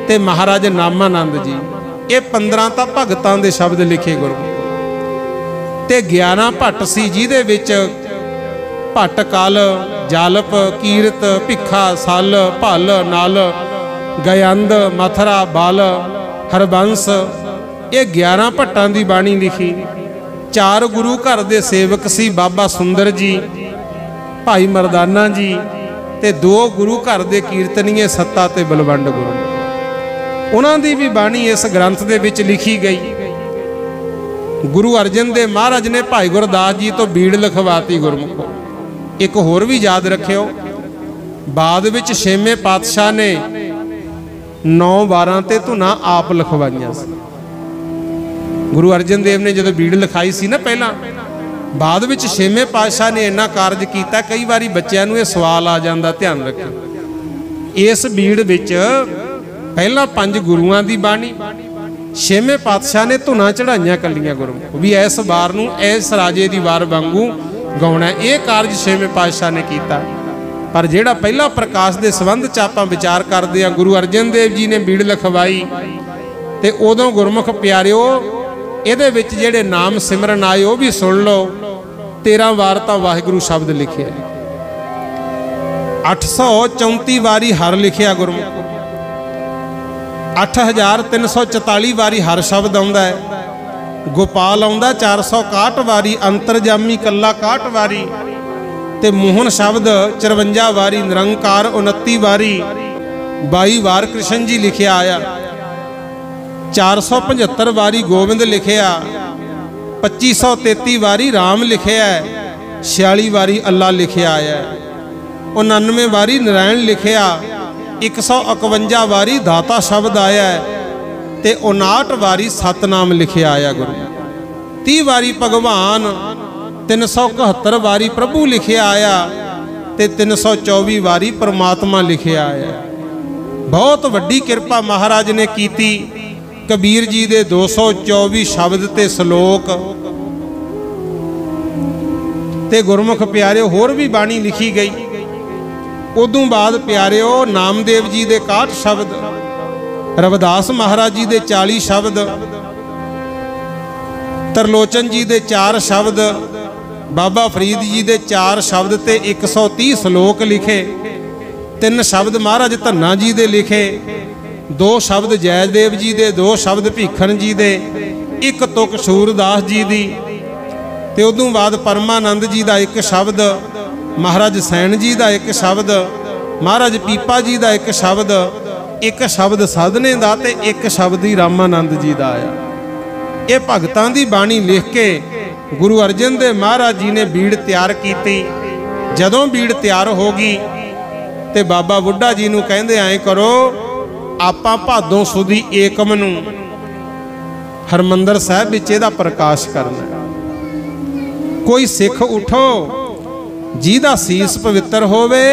ते महाराज नामानंद जी। ये 15 तां भगतां दे शब्द लिखे गुरु। ते 11 भट्ट सी, जिहदे विच भट्ट कल, जालप, कीरत, भिखा, सल, भल, नल, गयंद, मथरा, बाल, हरबंस, ये 11 भट्टां दी बाणी लिखी। 4 गुरु घर दे सेवक सी, बाबा सुंदर जी, भाई मरदाना जी, ते 2 गुरु घर दे कीर्तनीए सत्ता ते बलवंड गुरु। उन्हां दी भी बाणी इस ग्रंथ दे विच लिखी गई। गुरु अर्जन देव महाराज ने भाई गुरदास जी तो बीड़ लिखवाती गुरमुखो। एक होर भी याद रखियो, बाद विच 6वें पातशाह ने 9-12 ते धुना आप लिखवाइयां सी। गुरु अर्जन देव ने जदों बीड़ लिखाई सी ना पहला, बाद विच 6वें पातशाह ने इन्ना कारज किया। कई बारी बच्चों नूं ये सवाल आ जाता, ध्यान रखियो। इस बीड़ विच पहला 5 गुरुआं दी बाणी, 6वें पातशाह ने धुना चढ़ाइयां कलियां गुरमुख भी इस वार नूं इस राजे दी वार वांगू गाउणा। ये कारज 6वें पातशाह ने किया। पर जिहड़ा पहला प्रकाश के संबंध च आपां विचार करदे हां, गुरु अर्जन देव जी ने बीड़ लिखवाई ते उदों गुरमुख प्यारिओ ਇਹਦੇ ਵਿੱਚ ਜਿਹੜੇ नाम सिमरन आए वो भी सुन लो। 13 वार तो वाहिगुरु शब्द लिखे, 834 वारी हर लिखिया गुरमुख, 8344 वारी हर शब्द आउंदा है। गोपाल आउंदा 461 वारी, अंतरजामी कला 61 वारी, ते मोहन शब्द 54 वारी, निरंकार 29 वारी, 22 वार कृष्ण जी लिखिया आया, 475 वारी गोविंद लिखिया, 2533 वारी राम लिखिया, 46 वारी अल्लाह लिखिया आया, 99 वारी नारायण लिखिया, 151 वारी दाता शब्द आया, ते 59 वारी सतनाम लिखिया आया गुरु। 30 ਵਾਰੀ ਭਗਵਾਨ, 371 ਵਾਰੀ ਪ੍ਰਭੂ ਲਿਖਿਆ ਆਇਆ ਤੇ 324 ਵਾਰੀ ਪਰਮਾਤਮਾ ਲਿਖਿਆ ਆਇਆ। ਬਹੁਤ ਵੱਡੀ ਕਿਰਪਾ ਮਹਾਰਾਜ ਨੇ ਕੀਤੀ। ਕਬੀਰ ਜੀ ਦੇ 224 ਸ਼ਬਦ ਤੇ ਸ਼ਲੋਕ ਤੇ ਗੁਰਮੁਖ ਪਿਆਰਿਓ ਹੋਰ ਵੀ ਬਾਣੀ ਲਿਖੀ ਗਈ। ਉਦੋਂ ਬਾਅਦ ਪਿਆਰਿਓ ਨਾਮਦੇਵ ਜੀ ਦੇ 61 ਸ਼ਬਦ, ਰਵਿਦਾਸ ਮਹਾਰਾਜ ਜੀ ਦੇ 40 ਸ਼ਬਦ, ਤਰਲੋਚਨ ਜੀ ਦੇ 4 ਸ਼ਬਦ, ਬਾਬਾ ਫਰੀਦ ਜੀ ਦੇ 4 ਸ਼ਬਦ ਤੇ 130 ਸ਼ਲੋਕ ਲਿਖੇ। 3 ਸ਼ਬਦ ਮਹਾਰਾਜ ਧੰਨਾ ਜੀ ਦੇ ਲਿਖੇ, 2 ਸ਼ਬਦ ਜੈਦੇਵ ਜੀ ਦੇ, 2 ਸ਼ਬਦ ਭੀਖਣ ਜੀ ਦੇ, 1 ਤੁਕ ਸੂਰਦਾਸ ਜੀ ਦੀ ਤੇ ਉਦੋਂ ਬਾਅਦ ਪਰਮਾਨੰਦ ਜੀ ਦਾ 1 ਸ਼ਬਦ, ਮਹਾਰਾਜ ਸੈਣ ਜੀ ਦਾ 1 ਸ਼ਬਦ, ਮਹਾਰਾਜ ਪੀਪਾ ਜੀ ਦਾ 1 ਸ਼ਬਦ, 1 ਸ਼ਬਦ ਸਾਧਨੇ ਦਾ ਤੇ 1 ਸ਼ਬਦ ਹੀ ਰਾਮਾਨੰਦ ਜੀ ਦਾ ਆਇਆ। ਇਹ ਭਗਤਾਂ ਦੀ ਬਾਣੀ ਲਿਖ ਕੇ ਗੁਰੂ ਅਰਜਨ ਦੇਵ ਮਹਾਰਾਜ ਜੀ ਨੇ ਬੀੜ ਤਿਆਰ ਕੀਤੀ। ਜਦੋਂ ਬੀੜ ਤਿਆਰ ਹੋ ਗਈ ਤੇ ਬਾਬਾ ਬੁੱਢਾ ਜੀ ਨੂੰ ਕਹਿੰਦੇ ਐਂ ਕਰੋ, ਆਪਾਂ ਭਾਦੋਂ ਸੁਦੀ ਏਕਮ ਨੂੰ ਹਰਮੰਦਰ ਸਾਹਿਬ ਵਿੱਚ ਇਹਦਾ ਪ੍ਰਕਾਸ਼ ਕਰਨਾ। ਕੋਈ ਸਿੱਖ ਉਠੋ ਜਿਹਦਾ ਸੀਸ ਪਵਿੱਤਰ ਹੋਵੇ,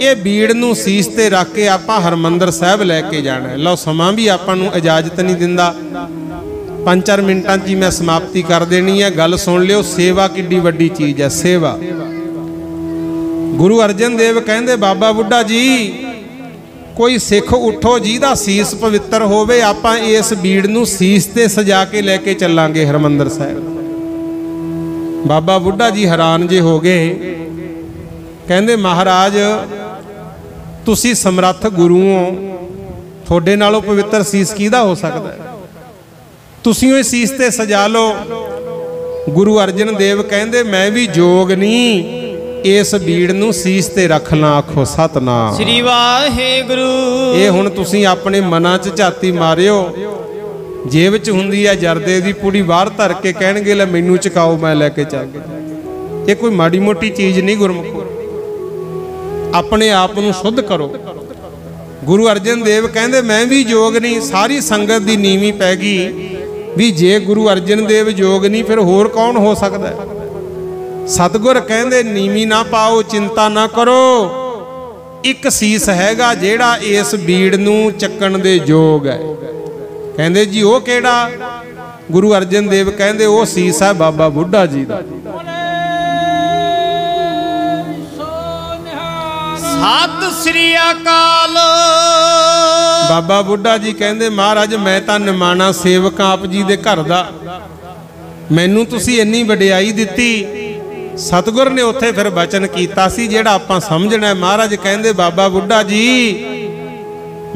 ਇਹ ਬੀੜ ਨੂੰ ਸੀਸ ਤੇ ਰੱਖ ਕੇ ਆਪਾਂ ਹਰਮੰਦਰ ਸਾਹਿਬ ਲੈ ਕੇ ਜਾਣਾ। ਲਓ ਸਮਾਂ ਵੀ ਆਪਾਂ ਨੂੰ ਇਜਾਜ਼ਤ ਨਹੀਂ ਦਿੰਦਾ, 5-4 ਮਿੰਟਾਂ 'ਚ ਹੀ ਮੈਂ ਸਮਾਪਤੀ ਕਰ ਦੇਣੀ ਹੈ। ਗੱਲ ਸੁਣ ਲਿਓ, ਸੇਵਾ ਕਿੱਡੀ ਵੱਡੀ ਚੀਜ਼ ਹੈ। ਸੇਵਾ ਗੁਰੂ ਅਰਜਨ ਦੇਵ ਕਹਿੰਦੇ ਬਾਬਾ ਬੁੱਢਾ ਜੀ ਕੋਈ ਸਿੱਖ ਉਠੋ ਜਿਹਦਾ ਸੀਸ ਪਵਿੱਤਰ ਹੋਵੇ, ਆਪਾਂ ਇਸ ਬੀੜ ਨੂੰ ਸੀਸ ਤੇ ਸਜਾ ਕੇ ਲੈ ਕੇ ਚੱਲਾਂਗੇ ਹਰਮੰਦਰ ਸਾਹਿਬ। ਬਾਬਾ ਬੁੱਢਾ ਜੀ ਹੈਰਾਨ ਜੇ ਹੋ ਗਏ, ਕਹਿੰਦੇ ਮਹਾਰਾਜ ਤੁਸੀਂ ਸਮਰੱਥ ਗੁਰੂ ਹੋ, ਤੁਹਾਡੇ ਨਾਲੋਂ ਪਵਿੱਤਰ ਸੀਸ ਕਿਹਦਾ ਹੋ ਸਕਦਾ ਹੈ? ਤੁਸੀਂ ਉਹ ਸੀਸ ਤੇ ਸਜਾ ਲਓ। ਗੁਰੂ ਅਰਜਨ ਦੇਵ ਕਹਿੰਦੇ ਮੈਂ ਵੀ ਜੋਗ ਨਹੀਂ ਇਸ ਬੀੜ ਨੂੰ ਸੀਸ ਤੇ ਰੱਖ ਲਾਂ। ਆਖੋ ਸਤਨਾਮ ਸ੍ਰੀ ਵਾਹਿਗੁਰੂ। ਇਹ ਹੁਣ ਤੁਸੀਂ ਆਪਣੇ ਮਨਾਂ 'ਚ ਝਾਤੀ ਮਾਰਿਓ। ਜੇਬ 'ਚ ਹੁੰਦੀ ਹੈ ਜਰਦੇ ਦੀ ਪੂੜੀ, ਬਾਹਰ ਧਰ ਕੇ ਕਹਿਣਗੇ ਲੈ ਮੈਨੂੰ ਚਕਾਓ, ਮੈਂ ਲੈ ਕੇ ਚੱਲ। ਇਹ ਕੋਈ ਮਾੜੀ ਮੋਟੀ ਚੀਜ਼ ਨਹੀਂ ਗੁਰਮੁਖੋ। ਆਪਣੇ ਆਪ ਨੂੰ ਸ਼ੁੱਧ ਕਰੋ। ਗੁਰੂ ਅਰਜਨ ਦੇਵ ਕਹਿੰਦੇ ਮੈਂ ਵੀ ਜੋਗ ਨਹੀਂ। ਸਾਰੀ ਸੰਗਤ ਦੀ ਨੀਵੀਂ ਪੈ ਗਈ ਵੀ ਜੇ ਗੁਰੂ ਅਰਜਨ ਦੇਵ ਜੋਗ ਨਹੀਂ ਫਿਰ ਹੋਰ ਕੌਣ ਹੋ ਸਕਦਾ ਹੈ? ਸਤਿਗੁਰ ਕਹਿੰਦੇ ਨੀਵੀਂ ਨਾ ਪਾਓ, ਚਿੰਤਾ ਨਾ ਕਰੋ। ਇੱਕ ਸੀਸ ਹੈਗਾ ਜਿਹੜਾ ਇਸ ਬੀੜ ਨੂੰ ਚੱਕਣ ਦੇ ਯੋਗ ਹੈ। ਕਹਿੰਦੇ ਜੀ ਉਹ ਕਿਹੜਾ? ਗੁਰੂ ਅਰਜਨ ਦੇਵ ਕਹਿੰਦੇ ਉਹ ਸੀਸ ਹੈ ਬਾਬਾ ਬੁੱਢਾ ਜੀ ਦਾ। ਸਤਿ ਸ੍ਰੀ ਅਕਾਲ। ਬਾਬਾ ਬੁੱਢਾ ਜੀ ਕਹਿੰਦੇ ਮਹਾਰਾਜ ਮੈਂ ਤਾਂ ਨਿਮਾਣਾ ਸੇਵਕ ਆਪ ਜੀ ਦੇ ਘਰ ਦਾ, ਮੈਨੂੰ ਤੁਸੀਂ ਇੰਨੀ ਵਡਿਆਈ ਦਿੱਤੀ। ਸਤਿਗੁਰ ਨੇ ਉੱਥੇ ਫਿਰ ਬਚਨ ਕੀਤਾ ਸੀ ਜਿਹੜਾ ਆਪਾਂ ਸਮਝਣਾ। ਮਹਾਰਾਜ ਕਹਿੰਦੇ ਬਾਬਾ ਬੁੱਢਾ ਜੀ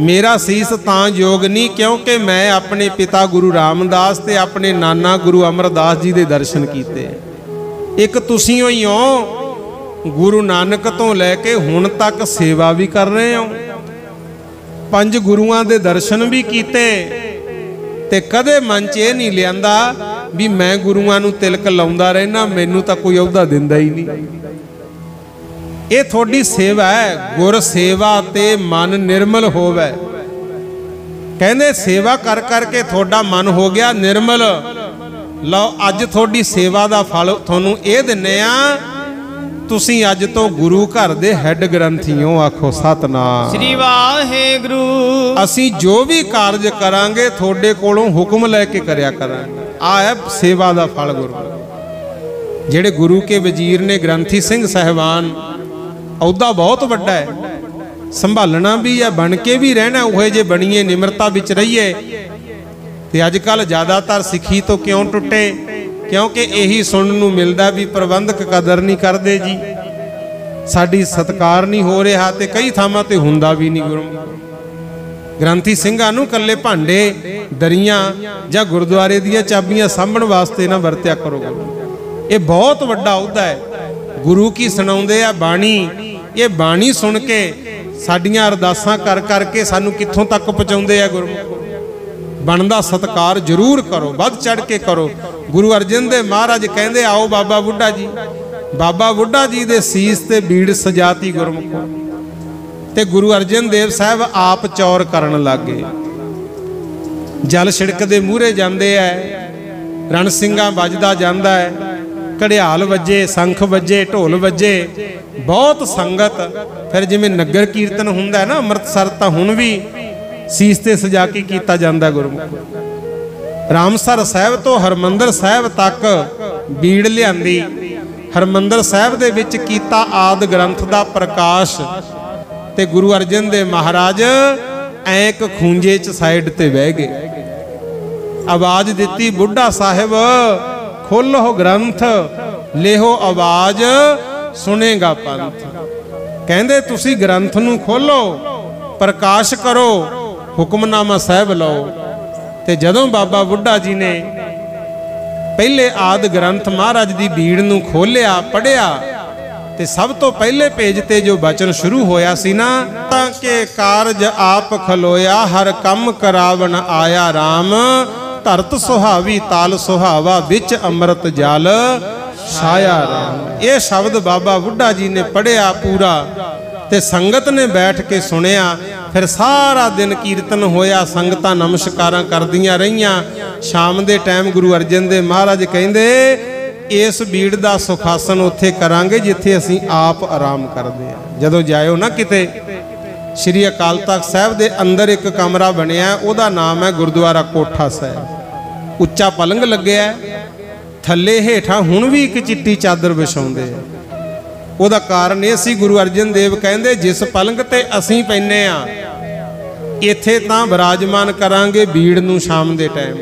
ਮੇਰਾ ਸੀਸ ਤਾਂ ਯੋਗ ਨਹੀਂ ਕਿਉਂਕਿ ਮੈਂ ਆਪਣੇ ਪਿਤਾ ਗੁਰੂ ਰਾਮਦਾਸ ਤੇ ਆਪਣੇ ਨਾਨਾ ਗੁਰੂ ਅਮਰਦਾਸ ਜੀ ਦੇ ਦਰਸ਼ਨ ਕੀਤੇ। ਇੱਕ ਤੁਸੀਂ ਹੋਈ ਹੋ, ਗੁਰੂ ਨਾਨਕ ਤੋਂ ਲੈ ਕੇ ਹੁਣ ਤੱਕ ਸੇਵਾ ਵੀ ਕਰ ਰਹੇ ਹੋ, 5 ਗੁਰੂਆਂ ਦੇ ਦਰਸ਼ਨ ਵੀ ਕੀਤੇ ਤੇ ਕਦੇ ਮਨ 'ਚ ਇਹ ਨਹੀਂ ਲਿਆਂਦਾ ਵੀ ਮੈਂ ਗੁਰੂਆਂ ਨੂੰ ਤਿਲਕ ਲਾਉਂਦਾ ਰਹਿਣਾ, ਮੈਨੂੰ ਤਾਂ ਕੋਈ ਅਹੁਦਾ ਦਿੰਦਾ ਹੀ ਨਹੀਂ। ਇਹ ਤੁਹਾਡੀ ਸੇਵਾ ਹੈ। ਗੁਰ ਸੇਵਾ ਤੇ ਮਨ ਨਿਰਮਲ ਹੋਵੇ। ਕਹਿੰਦੇ ਸੇਵਾ ਕਰ ਕਰਕੇ ਤੁਹਾਡਾ ਮਨ ਹੋ ਗਿਆ ਨਿਰਮਲ। ਲਓ ਅੱਜ ਤੁਹਾਡੀ ਸੇਵਾ ਦਾ ਫਲ ਤੁਹਾਨੂੰ ਇਹ ਦਿੰਨੇ ਆ, ਤੁਸੀਂ ਅੱਜ ਤੋਂ ਗੁਰੂ ਘਰ ਦੇ ਹੈੱਡ ਗ੍ਰੰਥੀ ਹੋ। ਆਖੋ ਸਤਨਾਮ ਸ੍ਰੀ ਵਾਹਿਗੁਰੂ। ਅਸੀਂ ਜੋ ਵੀ ਕਾਰਜ ਕਰਾਂਗੇ ਤੁਹਾਡੇ ਕੋਲੋਂ ਹੁਕਮ ਲੈ ਕੇ ਕਰਿਆ ਕਰਾਂਗੇ। ਆ ਹੈ ਸੇਵਾ ਦਾ ਫਲ। ਗੁਰੂ ਜਿਹੜੇ ਗੁਰੂ ਕੇ ਵਜ਼ੀਰ ਨੇ ਗ੍ਰੰਥੀ ਸਿੰਘ ਸਾਹਿਬਾਨ, ਅਹੁਦਾ ਬਹੁਤ ਵੱਡਾ ਹੈ, ਸੰਭਾਲਣਾ ਵੀ ਹੈ, ਬਣ ਕੇ ਵੀ ਰਹਿਣਾ। ਉਹ ਜੇ ਬਣੀਏ ਨਿਮਰਤਾ ਵਿੱਚ ਰਹੀਏ। ਤੇ ਅੱਜ ਕੱਲ ਜ਼ਿਆਦਾਤਰ ਸਿੱਖੀ ਤੋਂ ਕਿਉਂ ਟੁੱਟੇ? ਕਿਉਂਕਿ ਇਹੀ ਸੁਣਨ ਨੂੰ ਮਿਲਦਾ ਵੀ ਪ੍ਰਬੰਧਕ ਕਦਰ ਨਹੀਂ ਕਰਦੇ ਜੀ, ਸਾਡੀ ਸਤਿਕਾਰ ਨਹੀਂ ਹੋ ਰਿਹਾ, ਤੇ ਕਈ ਥਾਵਾਂ ਤੇ ਹੁੰਦਾ ਵੀ ਨਹੀਂ। ਗੁਰੂ ਗ੍ਰੰਥੀ ਸਿੰਘਾਂ ਨੂੰ ਕੱਲੇ ਭਾਂਡੇ, ਦਰੀਆਂ ਜਾਂ ਗੁਰਦੁਆਰੇ ਦੀਆਂ ਚਾਬੀਆਂ ਸਾਂਭਣ ਵਾਸਤੇ ਨਾ ਵਰਤਿਆ ਕਰੋ। ਇਹ ਬਹੁਤ ਵੱਡਾ ਅਹੁਦਾ ਹੈ। ਗੁਰੂ ਕੀ ਸੁਣਾਉਂਦੇ ਆ ਬਾਣੀ, ਇਹ ਬਾਣੀ ਸੁਣ ਕੇ ਸਾਡੀਆਂ ਅਰਦਾਸਾਂ ਕਰ ਕਰਕੇ ਸਾਨੂੰ ਕਿੱਥੋਂ ਤੱਕ ਪਹੁੰਚਾਉਂਦੇ ਆ। ਗੁਰੂ ਬਣਦਾ ਸਤਿਕਾਰ ਜ਼ਰੂਰ ਕਰੋ, ਵੱਧ ਚੜ ਕੇ ਕਰੋ। ਗੁਰੂ ਅਰਜਨ ਦੇਵ ਮਹਾਰਾਜ ਕਹਿੰਦੇ ਆਓ ਬਾਬਾ ਬੁੱਢਾ ਜੀ। ਬਾਬਾ ਬੁੱਢਾ ਜੀ ਦੇ ਸੀਸ ਤੇ ਬੀੜ ਸਜਾਤੀ ਗੁਰਮੁਖੋ, ਤੇ ਗੁਰੂ ਅਰਜਨ ਦੇਵ ਸਾਹਿਬ ਆਪ ਚੌਰ ਕਰਨ ਲੱਗੇ। ਜਲ ਛਿੜਕ ਦੇ ਮੂਹਰੇ ਜਾਂਦੇ ਐ, ਰਣ ਸਿੰਘਾਂ ਵੱਜਦਾ ਜਾਂਦਾ ਹੈ, ਘੜਿਆਲ ਵੱਜੇ, ਸੰਖ ਵੱਜੇ, ਢੋਲ ਵੱਜੇ, ਬਹੁਤ ਸੰਗਤ। ਫਿਰ ਜਿਵੇਂ ਨਗਰ ਕੀਰਤਨ ਹੁੰਦਾ ਨਾ ਅੰਮ੍ਰਿਤਸਰ, ਤਾਂ ਹੁਣ ਵੀ ਸੀਸ ਤੇ ਸਜਾ ਕੇ ਕੀਤਾ ਜਾਂਦਾ ਗੁਰਮੁਖ। ਰਾਮਸਰ ਸਾਹਿਬ ਤੋਂ ਹਰਮੰਦਰ ਸਾਹਿਬ ਤੱਕ ਬੀੜ ਲਿਆਂਦੀ, ਹਰਮੰਦਰ ਸਾਹਿਬ ਦੇ ਵਿੱਚ ਕੀਤਾ ਆਦਿ ਗ੍ਰੰਥ ਦਾ ਪ੍ਰਕਾਸ਼, ਤੇ ਗੁਰੂ ਅਰਜਨ ਦੇਵ ਮਹਾਰਾਜ ਐਂਕ ਖੂੰਜੇ 'ਚ ਸਾਈਡ ਤੇ ਬਹਿ ਗਏ। ਆਵਾਜ਼ ਦਿੱਤੀ, ਬੁੱਢਾ ਸਾਹਿਬ ਖੋਲੋ ਗ੍ਰੰਥ, ਲੇਹੋ ਆਵਾਜ਼ ਸੁਣੇਗਾ ਪੰਥ। ਕਹਿੰਦੇ ਤੁਸੀਂ ਗ੍ਰੰਥ ਨੂੰ ਖੋਲੋ, ਪ੍ਰਕਾਸ਼ ਕਰੋ, ਹੁਕਮਨਾਮਾ ਸਾਹਿਬ ਲਓ। ਤੇ ਜਦੋਂ ਬਾਬਾ ਬੁੱਢਾ ਜੀ ਨੇ ਪਹਿਲੇ ਆਦਿ ਗ੍ਰੰਥ ਮਹਾਰਾਜ ਦੀ ਬੀੜ ਨੂੰ ਖੋਲਿਆ, ਪੜਿਆ, ਤੇ ਸਭ ਤੋਂ ਪਹਿਲੇ ਪੇਜ ਤੇ ਜੋ ਬਚਨ ਸ਼ੁਰੂ ਹੋਇਆ ਸੀ ਨਾ, ਤਾਂ ਕਿ ਕਾਰਜ ਆਪ ਖਲੋਇਆ, ਹਰ ਕੰਮ ਕਰਾਵਣ ਆਇਆ RAM, ਧਰਤ ਸੁਹਾਵੀ ਤਾਲ ਸੁਹਾਵਾ, ਵਿੱਚ ਅੰਮ੍ਰਿਤ ਜਲ ਛਾਇਆ RAM। ਇਹ ਸ਼ਬਦ ਬਾਬਾ ਬੁੱਢਾ ਜੀ ਨੇ ਪੜਿਆ ਪੂਰਾ, ਤੇ ਸੰਗਤ ਨੇ ਬੈਠ ਕੇ ਸੁਣਿਆ। ਫਿਰ ਸਾਰਾ ਦਿਨ ਕੀਰਤਨ ਹੋਇਆ, ਸੰਗਤਾਂ ਨਮਸਕਾਰਾਂ ਕਰਦੀਆਂ ਰਹੀਆਂ। ਸ਼ਾਮ ਦੇ ਟਾਈਮ ਗੁਰੂ ਅਰਜਨ ਦੇਵ ਮਹਾਰਾਜ ਕਹਿੰਦੇ, ਇਸ ਬੀੜ ਦਾ ਸੁਖਾਸਨ ਉੱਥੇ ਕਰਾਂਗੇ ਜਿੱਥੇ ਅਸੀਂ ਆਪ ਆਰਾਮ ਕਰਦੇ ਹਾਂ। ਜਦੋਂ ਜਾਇਓ ਨਾ ਕਿਤੇ, ਸ਼੍ਰੀ ਅਕਾਲ ਤਖਤ ਸਾਹਿਬ ਦੇ ਅੰਦਰ ਇੱਕ ਕਮਰਾ ਬਣਿਆ, ਉਹਦਾ ਨਾਮ ਹੈ ਗੁਰਦੁਆਰਾ ਕੋਠਾ ਸਾਹਿਬ। ਉੱਚਾ ਪਲੰਘ ਲੱਗਿਆ, ਥੱਲੇ ਹੇਠਾਂ ਹੁਣ ਵੀ ਇੱਕ ਚਿੱਟੀ ਚਾਦਰ ਵਿਛਾਉਂਦੇ ਆ। ਉਹਦਾ ਕਾਰਨ ਇਹ ਸੀ, ਗੁਰੂ ਅਰਜਨ ਦੇਵ ਕਹਿੰਦੇ, ਜਿਸ ਪਲੰਘ ਤੇ ਅਸੀਂ ਪੈਨੇ ਆ, ਇੱਥੇ ਤਾਂ ਵਿਰਾਜਮਾਨ ਕਰਾਂਗੇ ਬੀੜ ਨੂੰ ਸ਼ਾਮ ਦੇ ਟਾਈਮ,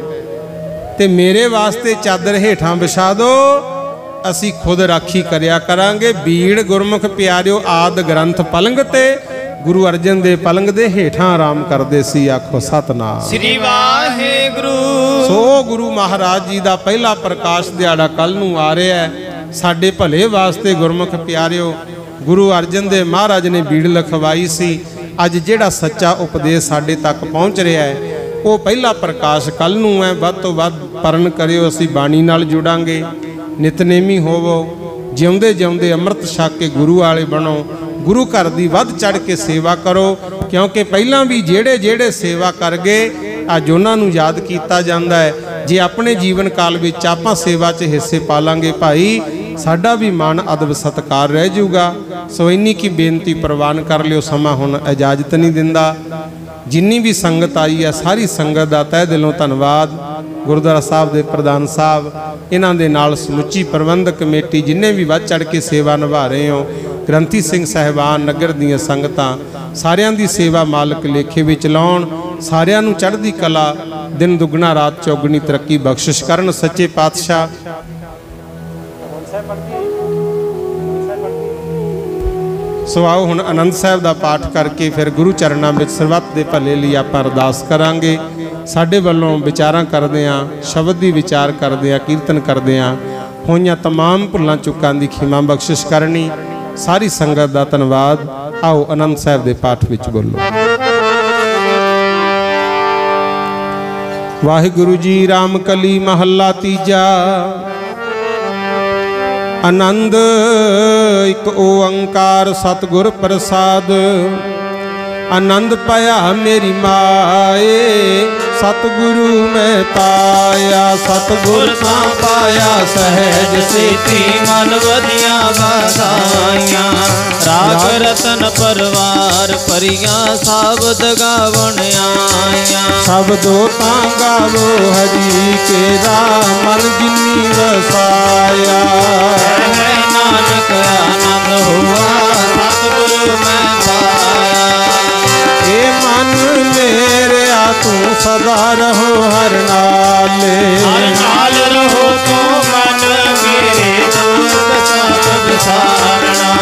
ਤੇ ਮੇਰੇ ਵਾਸਤੇ ਚਾਦਰ ਹੇਠਾਂ ਵਿਛਾ ਦੋ, ਅਸੀਂ ਖੁਦ ਰਾਖੀ ਕਰਿਆ ਕਰਾਂਗੇ। ਬੀੜ ਗੁਰਮੁਖ ਪਿਆਰਿਓ ਆਦਿ ਗ੍ਰੰਥ ਪਲੰਘ ਤੇ ਗੁਰੂ ਅਰਜਨ ਦੇ ਪਲੰਘ ਦੇ ਹੇਠਾਂ ਆਰਾਮ ਕਰਦੇ ਸੀ। ਆਖੋ ਸਤਨਾਮ ਸ੍ਰੀ ਵਾਹਿਗੁਰੂ। ਸੋ ਗੁਰੂ ਮਹਾਰਾਜ ਜੀ ਦਾ ਪਹਿਲਾ ਪ੍ਰਕਾਸ਼ ਦਿਹਾੜਾ ਕੱਲ ਨੂੰ ਆ ਰਿਹਾ ਹੈ। ਸਾਡੇ ਭਲੇ ਵਾਸਤੇ ਗੁਰਮੁਖ ਪਿਆਰਿਓ, ਗੁਰੂ ਅਰਜਨ ਦੇਵ ਮਹਾਰਾਜ ਨੇ ਬੀੜ ਲਿਖਵਾਈ ਸੀ। ਅੱਜ ਜਿਹੜਾ ਸੱਚਾ ਉਪਦੇਸ਼ ਸਾਡੇ ਤੱਕ ਪਹੁੰਚ ਰਿਹਾ ਹੈ, ਉਹ ਪਹਿਲਾ ਪ੍ਰਕਾਸ਼ ਕੱਲ ਨੂੰ ਹੈ। ਵੱਧ ਤੋਂ ਵੱਧ ਪਰਨ ਕਰਿਓ, ਅਸੀਂ ਬਾਣੀ ਨਾਲ ਜੁੜਾਂਗੇ, ਨਿਤਨੇਮੀ ਹੋਵੋ, ਜਿਉਂਦੇ ਜਿਉਂਦੇ ਅੰਮ੍ਰਿਤ ਛਕ ਕੇ ਗੁਰੂ ਵਾਲੇ ਬਣੋ, ਗੁਰੂ ਘਰ ਦੀ ਵੱਧ ਚੜ ਕੇ ਸੇਵਾ ਕਰੋ। ਕਿਉਂਕਿ ਪਹਿਲਾਂ ਵੀ ਜਿਹੜੇ ਸੇਵਾ ਕਰ ਗਏ, ਅੱਜ ਉਹਨਾਂ ਨੂੰ ਯਾਦ ਕੀਤਾ ਜਾਂਦਾ ਹੈ। ਜੇ ਆਪਣੇ ਜੀਵਨ ਕਾਲ ਵਿੱਚ ਆਪਾਂ ਸੇਵਾ 'ਚ ਹਿੱਸੇ ਪਾ ਲਾਂਗੇ ਭਾਈ, ਸਾਡਾ ਵੀ ਮਾਣ ਅਦਬ ਸਤਿਕਾਰ ਰਹਿ ਜਾਊਗਾ। ਸੋ ਇੰਨੀ ਕੀ ਬੇਨਤੀ ਪ੍ਰਵਾਨ ਕਰ ਲਿਓ, ਸਮਾਂ ਹੁਣ ਇਜਾਜ਼ਤ ਨਹੀਂ ਦਿੰਦਾ। ਜਿੰਨੀ ਵੀ ਸੰਗਤ ਆਈ ਹੈ, ਸਾਰੀ ਸੰਗਤ ਦਾ ਤਹਿ ਦਿਲੋਂ ਧੰਨਵਾਦ। ਗੁਰਦੁਆਰਾ ਸਾਹਿਬ ਦੇ ਪ੍ਰਧਾਨ ਸਾਹਿਬ, ਇਹਨਾਂ ਦੇ ਨਾਲ ਸਮੁੱਚੀ ਪ੍ਰਬੰਧਕ ਕਮੇਟੀ, ਜਿੰਨੇ ਵੀ ਵੱਧ ਚੜ ਕੇ ਸੇਵਾ ਨਿਭਾ ਰਹੇ ਹੋ, ਗ੍ਰੰਥੀ ਸਿੰਘ ਸਾਹਿਬਾਨ, ਨਗਰ ਦੀਆਂ ਸੰਗਤਾਂ, ਸਾਰਿਆਂ ਦੀ ਸੇਵਾ ਮਾਲਕ ਲੇਖੇ ਵਿੱਚ ਲਾਉਣ। ਸਾਰਿਆਂ ਨੂੰ ਚੜ੍ਹਦੀ ਕਲਾ, ਦਿਨ ਦੁੱਗਣਾ ਰਾਤ ਚੌਗਣੀ ਤਰੱਕੀ ਬਖਸ਼ਿਸ਼ ਕਰਨ ਸੱਚੇ ਪਾਤਸ਼ਾਹ। ਸੋ ਆਓ ਹੁਣ ਆਨੰਦ ਸਾਹਿਬ ਦਾ ਪਾਠ ਕਰਕੇ ਫਿਰ ਗੁਰੂ ਚਰਨਾਂ ਵਿੱਚ ਸਰਬੱਤ ਦੇ ਭਲੇ ਲਈ ਆਪਾਂ ਅਰਦਾਸ ਕਰਾਂਗੇ। ਸਾਡੇ ਵੱਲੋਂ ਵਿਚਾਰਾਂ ਕਰਦੇ ਆਂ, ਸ਼ਬਦ ਦੀ ਵਿਚਾਰ ਕਰਦੇ ਆਂ, ਕੀਰਤਨ ਕਰਦੇ ਆਂ, ਹੋਈਆਂ तमाम ਭੁੱਲਾਂ ਚੁੱਕਾਂ ਦੀ ਖਿਮਾ ਬਖਸ਼ਿਸ਼ ਕਰਨੀ। ਸਾਰੀ ਸੰਗਤ ਦਾ ਧੰਨਵਾਦ। ਆਓ ਆਨੰਦ ਸਾਹਿਬ ਦੇ ਪਾਠ ਵਿੱਚ ਬੋਲੋ। ਵਾਹਿਗੁਰੂ ਜੀ ਰਾਮ ਕਲੀ ਮਹੱਲਾ ਤੀਜਾ। ਆਨੰਦ ਇੱਕ ਓੰਕਾਰ ਸਤਿਗੁਰ ਪ੍ਰਸਾਦ। ਆਨੰਦ ਪਾਇਆ ਮੇਰੀ ਮਾਏ, ਸਤਿਗੁਰੂ ਮੈਂ ਪਾਇਆ। ਸਤਿਗੁਰ ਤਾਂ ਪਾਇਆ ਸਹਿਜ ਸੇਤੀ, ਮਨ ਵਧੀਆਂ ਵਧਾਈਆਂ। ਰਾਗ ਰਤਨ ਪਰਵਾਰ ਭਰੀਆਂ, ਸ਼ਬਦ ਗਾਵਣ ਆਈਆਂ। ਸ਼ਬਦੋ ਤਾਂ ਗਾਵੋ ਹਰੀ ਕੇਰਾ, ਮਨ ਜਿਨੀ ਵਸਾਇਆ। ਹੈ ਨਾਨਕ ਆਨੰਦ ਹੋਆ, ਸਤਿਗੁਰੂ ਮੈਂ ਪਾਇਆ। ਏ ਮਨ ਮੇਰਿਆ ਤੂੰ ਸਦਾ ਰਹੋ ਹਰ ਨਾਲੇ। ਹਰ ਨਾਲ ਰਹੋ ਤੂੰ ਮਨ ਮੇਰੇ, ਦੁਖ ਸਭ ਵਿਸਾਰਣਾ।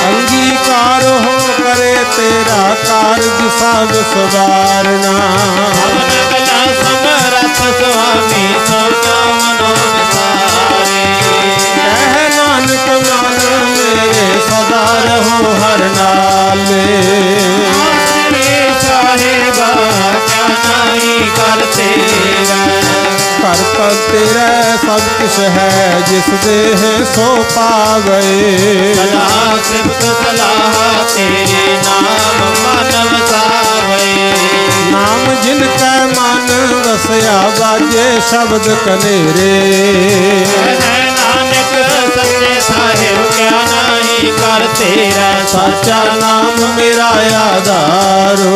ਅੰਗੀਕਾਰ ਹੋ ਕਰੇ ਤੇਰਾ ਕਾਰਜ ਸਭ ਸਵਾਰਨਾ। ਹਵਨ ਕਲਾ ਸਮਰੱਥ ਸੁਆਮੀ, ਸੋਚਾ ਮਨੋ ਵਿਸਾਰੇ। ਕਹਿ ਨਾਨਕ ਮਨ ਮੇਰੇ ਸਦਾ ਰਹੋ ਹਰ ਨਾਲੇ। ਸਾਹਿਬਾ ਕਿਆ ਨਹੀਂ ਕਰ ਤੇਰਾ, ਕਰਤਾ ਤੇਰਾ ਸਭ ਕੁਛ ਹੈ, ਜਿਸ ਦੇਹ ਸੋ ਪਾਵੇ। ਸਦਾ ਸਿਫਤ ਸਲਾਹ ਤੇਰੇ, ਨਾਮ ਮਨ ਵਸਾਵੇ। ਨਾਮ ਜਿਨ ਕੈ ਮਨ ਵਸਿਆ, ਵਾਜੇ ਸ਼ਬਦ ਕਨੇਰੇ। नानक सच्चे साहिब क्या नहीं कर तेरा ਸਾਚਾ ਨਾਮ ਮੇਰਾ ਆਧਾਰੋ,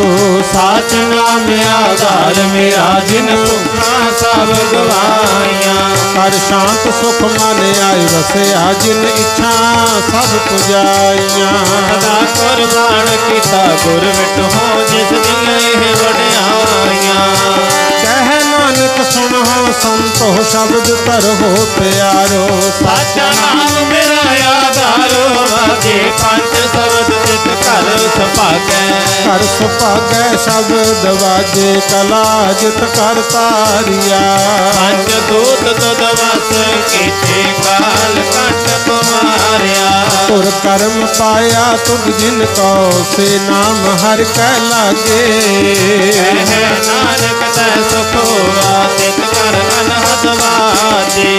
साच नाम आधार मेरा जिन सुखा सब गवाइया। ਕਰ ਸ਼ਾਂਤ ਸੁਖ ਮਨ ਆਏ ਵਸਿਆ, ਜਿਨ ਇੱਛਾ ਸਭ ਪੁਜਾਈਆਂ। सदा कुर्बान किता गुर मिट हो जिस दियां ये वड्याइयां। ਕਹਿ ਨਾਨਕ ਸੁਣੋ ਸੰਤੋ ਸ਼ਬਦ ਧਰੋ ਪਿਆਰੋ। साचा नाम मेरा आधारो वाजे पंच शब्द चित कर सुभागै। ਕਰ ਸੁਭਾਗੈ ਸ਼ਬਦ ਵਾਜੇ, ਕਲਾ ਜਿਤ ਕਰ ਤਾਰਿਆ। पंच दूत तुद वस कीते काल कंठ तुम्हारिया। ਤੁਰ ਕਰਮ ਪਾਇਆ ਤੁਧ ਜਿਨ ਕੋ, ਸੇ ਨਾਮ ਹਰਿ ਕੈ ਲਾਗੇ। नानक तै सुख होआ तित कर अनहद वाजे।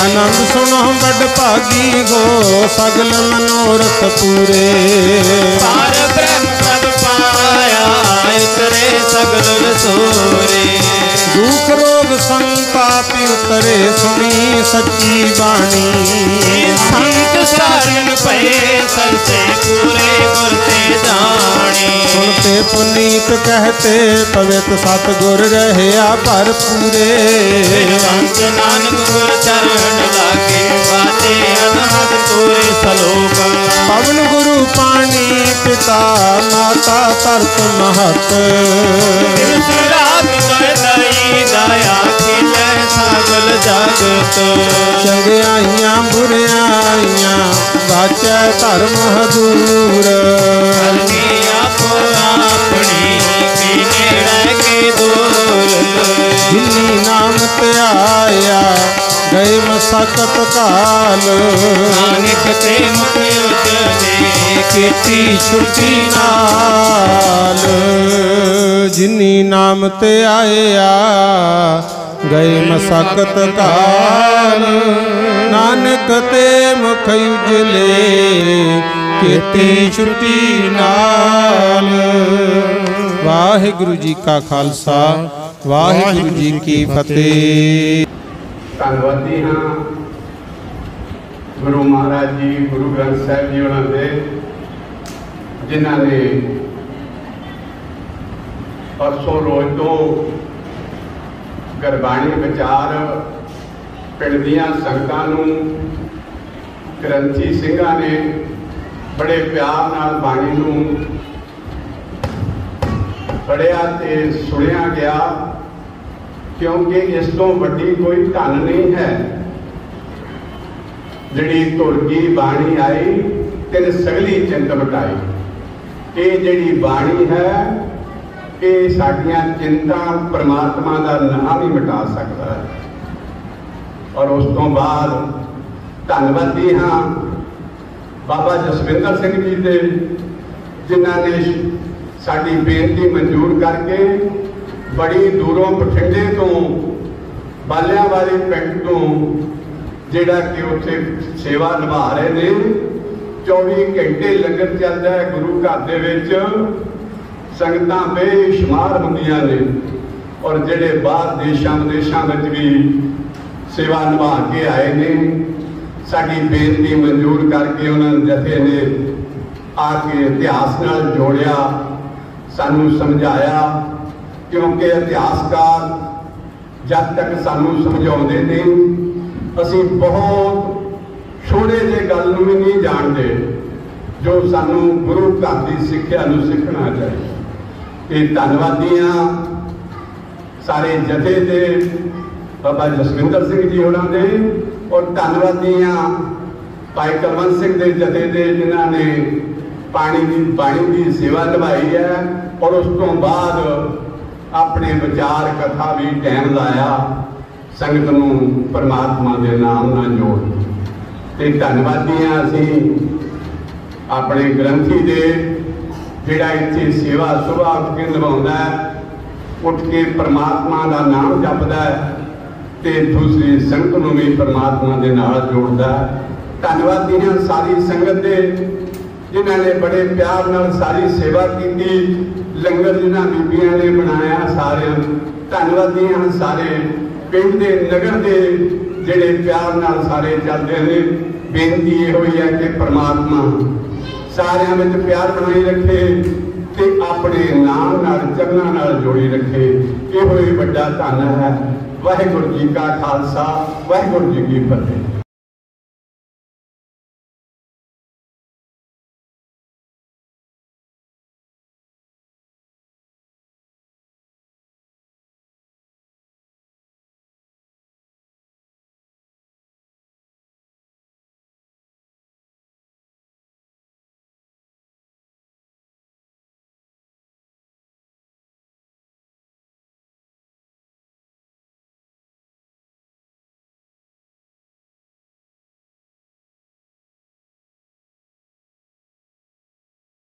ਆਨੰਦ ਸੁਣੋ ਵੱਡ ਭਾਗੀ ਹੋ, ਸਗਲ ਮਨੋਰਥ ਪੂਰੇ। पार ब्रह्म पद पाया उतरे सगल रसूरे। ਦੁਖ ਰੋਗ ਸੰਤਾਪ ਉਤਰੇ, ਸੁਣੀ ਸੱਚੀ ਬਾਣੀ। संत सारन पे सरसे पूरे गुरते जाने। ਸੁਣਤੇ ਪੁਨੀਤ ਕਹਤੇ ਪਵਿੱਤ ਸਤਿਗੁਰ ਰਹਿਆ ਭਰਪੂਰੇ। अंत नानक गुर चरण लागे बाते अनहद पूरे सलोक। ਪਵਨ ਗੁਰੂ ਪਾਣੀ ਪਿਤਾ ਮਾਤਾ ਧਰਤ ਮਹਤ। दिवस रात दई दया खिले सगल जगत। ਚੰਗਿਆਈਆਂ ਬੁਰਿਆਈਆਂ ਵਾਚੈ ਧਰਮ ਹਦੂਰ। करनी आपो अपनी के नेड़े के दूर। ਜਿਨੀ ਨਾਮ ਧਿਆਇਆ ਗਏ ਮਸਕਤ ਕਾਲ। नानक ते मुख उजले कीती छुट्टी ਨਾਲ ਜਿਨੀ ਨਾਮ ਧਿਆਇਆ ਗਏ ਮਸਕਤ ਕਾਲ। ਨਾਨਕ ਤੇ ਮੁਖ ਉਜਲੇ ਕੀਤੀ ਛੁੱਟੀ ਨਾਲ। ਵਾਹਿਗੁਰੂ ਜੀ ਕਾ ਖਾਲਸਾ, ਵਾਹਿਗੁਰੂ ਜੀ ਕੀ ਫਤਿਹ। ਧੰਨਵਾਦੀ ਹਾਂ ਗੁਰੂ ਮਹਾਰਾਜ ਜੀ, ਗੁਰੂ ਗ੍ਰੰਥ ਸਾਹਿਬ ਜੀ ਉਹਨਾਂ ਦੇ, ਜਿਨ੍ਹਾਂ ਨੇ ਪਰਸੋਂ ਰੋਜ਼ ਤੋਂ ਗੁਰਬਾਣੀ ਵਿਚਾਰ ਪਿੰਡ ਦੀਆਂ ਸੰਗਤਾਂ ਨੂੰ, ਗ੍ਰੰਥੀ ਸਿੰਘਾਂ ਨੇ ਬੜੇ ਪਿਆਰ ਨਾਲ ਬਾਣੀ ਨੂੰ ਪੜ੍ਹਿਆ ਤੇ ਸੁਣਿਆ ਗਿਆ, ਕਿਉਂਕਿ ਇਸ ਤੋਂ ਵੱਡੀ ਕੋਈ ਧਨ ਨਹੀਂ ਹੈ। ਜਿਹੜੀ ਧੁਰਗੀ ਬਾਣੀ ਆਈ ਤਿਨ ਸਗਲੀ ਚਿੰਤ ਮਿਟਾਈ। ਇਹ ਜਿਹੜੀ ਬਾਣੀ ਹੈ ਇਹ ਸਾਡੀਆਂ ਚਿੰਤਾਂ ਪਰਮਾਤਮਾ ਦਾ ਨਾਮ ਹੀ ਮਿਟਾ ਸਕਦਾ ਹੈ। ਔਰ ਉਸ ਤੋਂ ਬਾਅਦ ਧੰਨਵਾਦੀ ਹਾਂ ਬਾਬਾ ਜਸਵਿੰਦਰ ਸਿੰਘ ਜੀ ਦੇ, ਜਿਨ੍ਹਾਂ ਨੇ ਸਾਡੀ ਬੇਨਤੀ ਮਨਜ਼ੂਰ ਕਰਕੇ ਬੜੀ ਦੂਰੋਂ ਬਠਿੰਡੇ ਤੋਂ, ਬਾਲਿਆਂ ਵਾਲੇ ਪਿੰਡ ਤੋਂ, ਜਿਹੜਾ ਕਿ ਉੱਥੇ ਸੇਵਾ ਨਿਭਾ ਰਹੇ ਨੇ। 24 ਘੰਟੇ ਲੰਗਰ ਚੱਲਦਾ ਹੈ ਗੁਰੂ ਘਰ ਦੇ ਵਿੱਚ, ਸੰਗਤਾਂ ਬੇਸ਼ੁਮਾਰ ਹੁੰਦੀਆਂ ਨੇ। ਔਰ ਜਿਹੜੇ ਬਾਹਰ ਦੇਸ਼ਾਂ ਵਿਦੇਸ਼ਾਂ ਵਿੱਚ ਵੀ ਸੇਵਾ ਨਿਭਾ ਕੇ ਆਏ ਨੇ, ਸਾਡੀ ਬੇਨਤੀ ਮਨਜ਼ੂਰ ਕਰਕੇ ਉਹਨਾਂ ਜਥੇ ਨੇ ਆ ਕੇ ਇਤਿਹਾਸ ਨਾਲ ਜੋੜਿਆ, ਸਾਨੂੰ ਸਮਝਾਇਆ। ਕਿਉਂਕਿ ਇਤਿਹਾਸਕਾਰ ਜਦ ਤੱਕ ਸਾਨੂੰ ਸਮਝਾਉਂਦੇ ਨੇ, ਅਸੀਂ ਬਹੁਤ ਛੋੜੇ ਜਿਹੇ ਗੱਲ ਨੂੰ ਵੀ ਨਹੀਂ ਜਾਣਦੇ ਜੋ ਸਾਨੂੰ ਗੁਰੂ ਘਰ ਦੀ ਸਿੱਖਿਆ ਨੂੰ ਸਿੱਖਣਾ ਚਾਹੀਦਾ। ਇਹ ਧੰਨਵਾਦੀ ਹਾਂ ਸਾਰੇ ਜਥੇ ਦੇ, ਬਾਬਾ ਜਸਵਿੰਦਰ ਸਿੰਘ ਜੀ ਹੋਰਾਂ ਦੇ, ਔਰ ਧੰਨਵਾਦੀ ਹਾਂ ਭਾਈ ਕੁਲਵੰਤ ਸਿੰਘ ਦੇ ਜਥੇ ਦੇ, ਜਿਨ੍ਹਾਂ ਨੇ ਬਾਣੀ ਦੀ ਸੇਵਾ ਨਿਭਾਈ ਹੈ। ਔਰ ਉਸ ਤੋਂ ਬਾਅਦ ਆਪਣੇ ਵਿਚਾਰ ਕਥਾ ਵੀ ਟਾਈਮ ਲਾਇਆ, ਸੰਗਤ ਨੂੰ ਪਰਮਾਤਮਾ ਦੇ ਨਾਮ ਨਾਲ ਜੋੜ। ਤੇ ਧੰਨਵਾਦੀ ਹਾਂ ਅਸੀਂ ਆਪਣੇ ਗ੍ਰੰਥੀ ਦੇ, ਜਿਹੜਾ ਇੱਥੇ ਸੇਵਾ ਸੁਭਾ ਉੱਠ ਕੇ ਨਿਭਾਉਂਦਾ ਹੈ, ਉੱਠ ਕੇ ਪਰਮਾਤਮਾ ਦਾ ਨਾਮ ਜਪਦਾ ਹੈ ਤੇ ਦੂਸਰੀ ਸੰਗਤ ਨੂੰ ਵੀ ਪਰਮਾਤਮਾ ਦੇ ਨਾਲ ਜੋੜਦਾ ਹੈ। ਧੰਨਵਾਦੀ ਹਾਂ ਸਾਰੀ ਸੰਗਤ ਦੇ, ਜਿਨ੍ਹਾਂ ਨੇ ਬੜੇ ਪਿਆਰ ਨਾਲ ਸਾਰੀ ਸੇਵਾ ਕੀਤੀ। ਲੰਗਰ ਜਿਨ੍ਹਾਂ ਬੀਬੀਆਂ ਨੇ ਬਣਾਇਆ, ਸਾਰਿਆਂ ਧੰਨਵਾਦੀ ਹਾਂ ਸਾਰੇ पिंड दे नगर दे जिहड़े प्यार नाल सारे चलदे ने बेनती ये हुई है कि परमात्मा सारिਆਂ ਵਿੱਚ प्यार बनाई रखे ते अपने नाम नाल चरनां नाल जोड़ी रखे। ये होई वड्डा धन है। वाहिगुरू जी का खालसा वाहिगुरू जी की फतेह।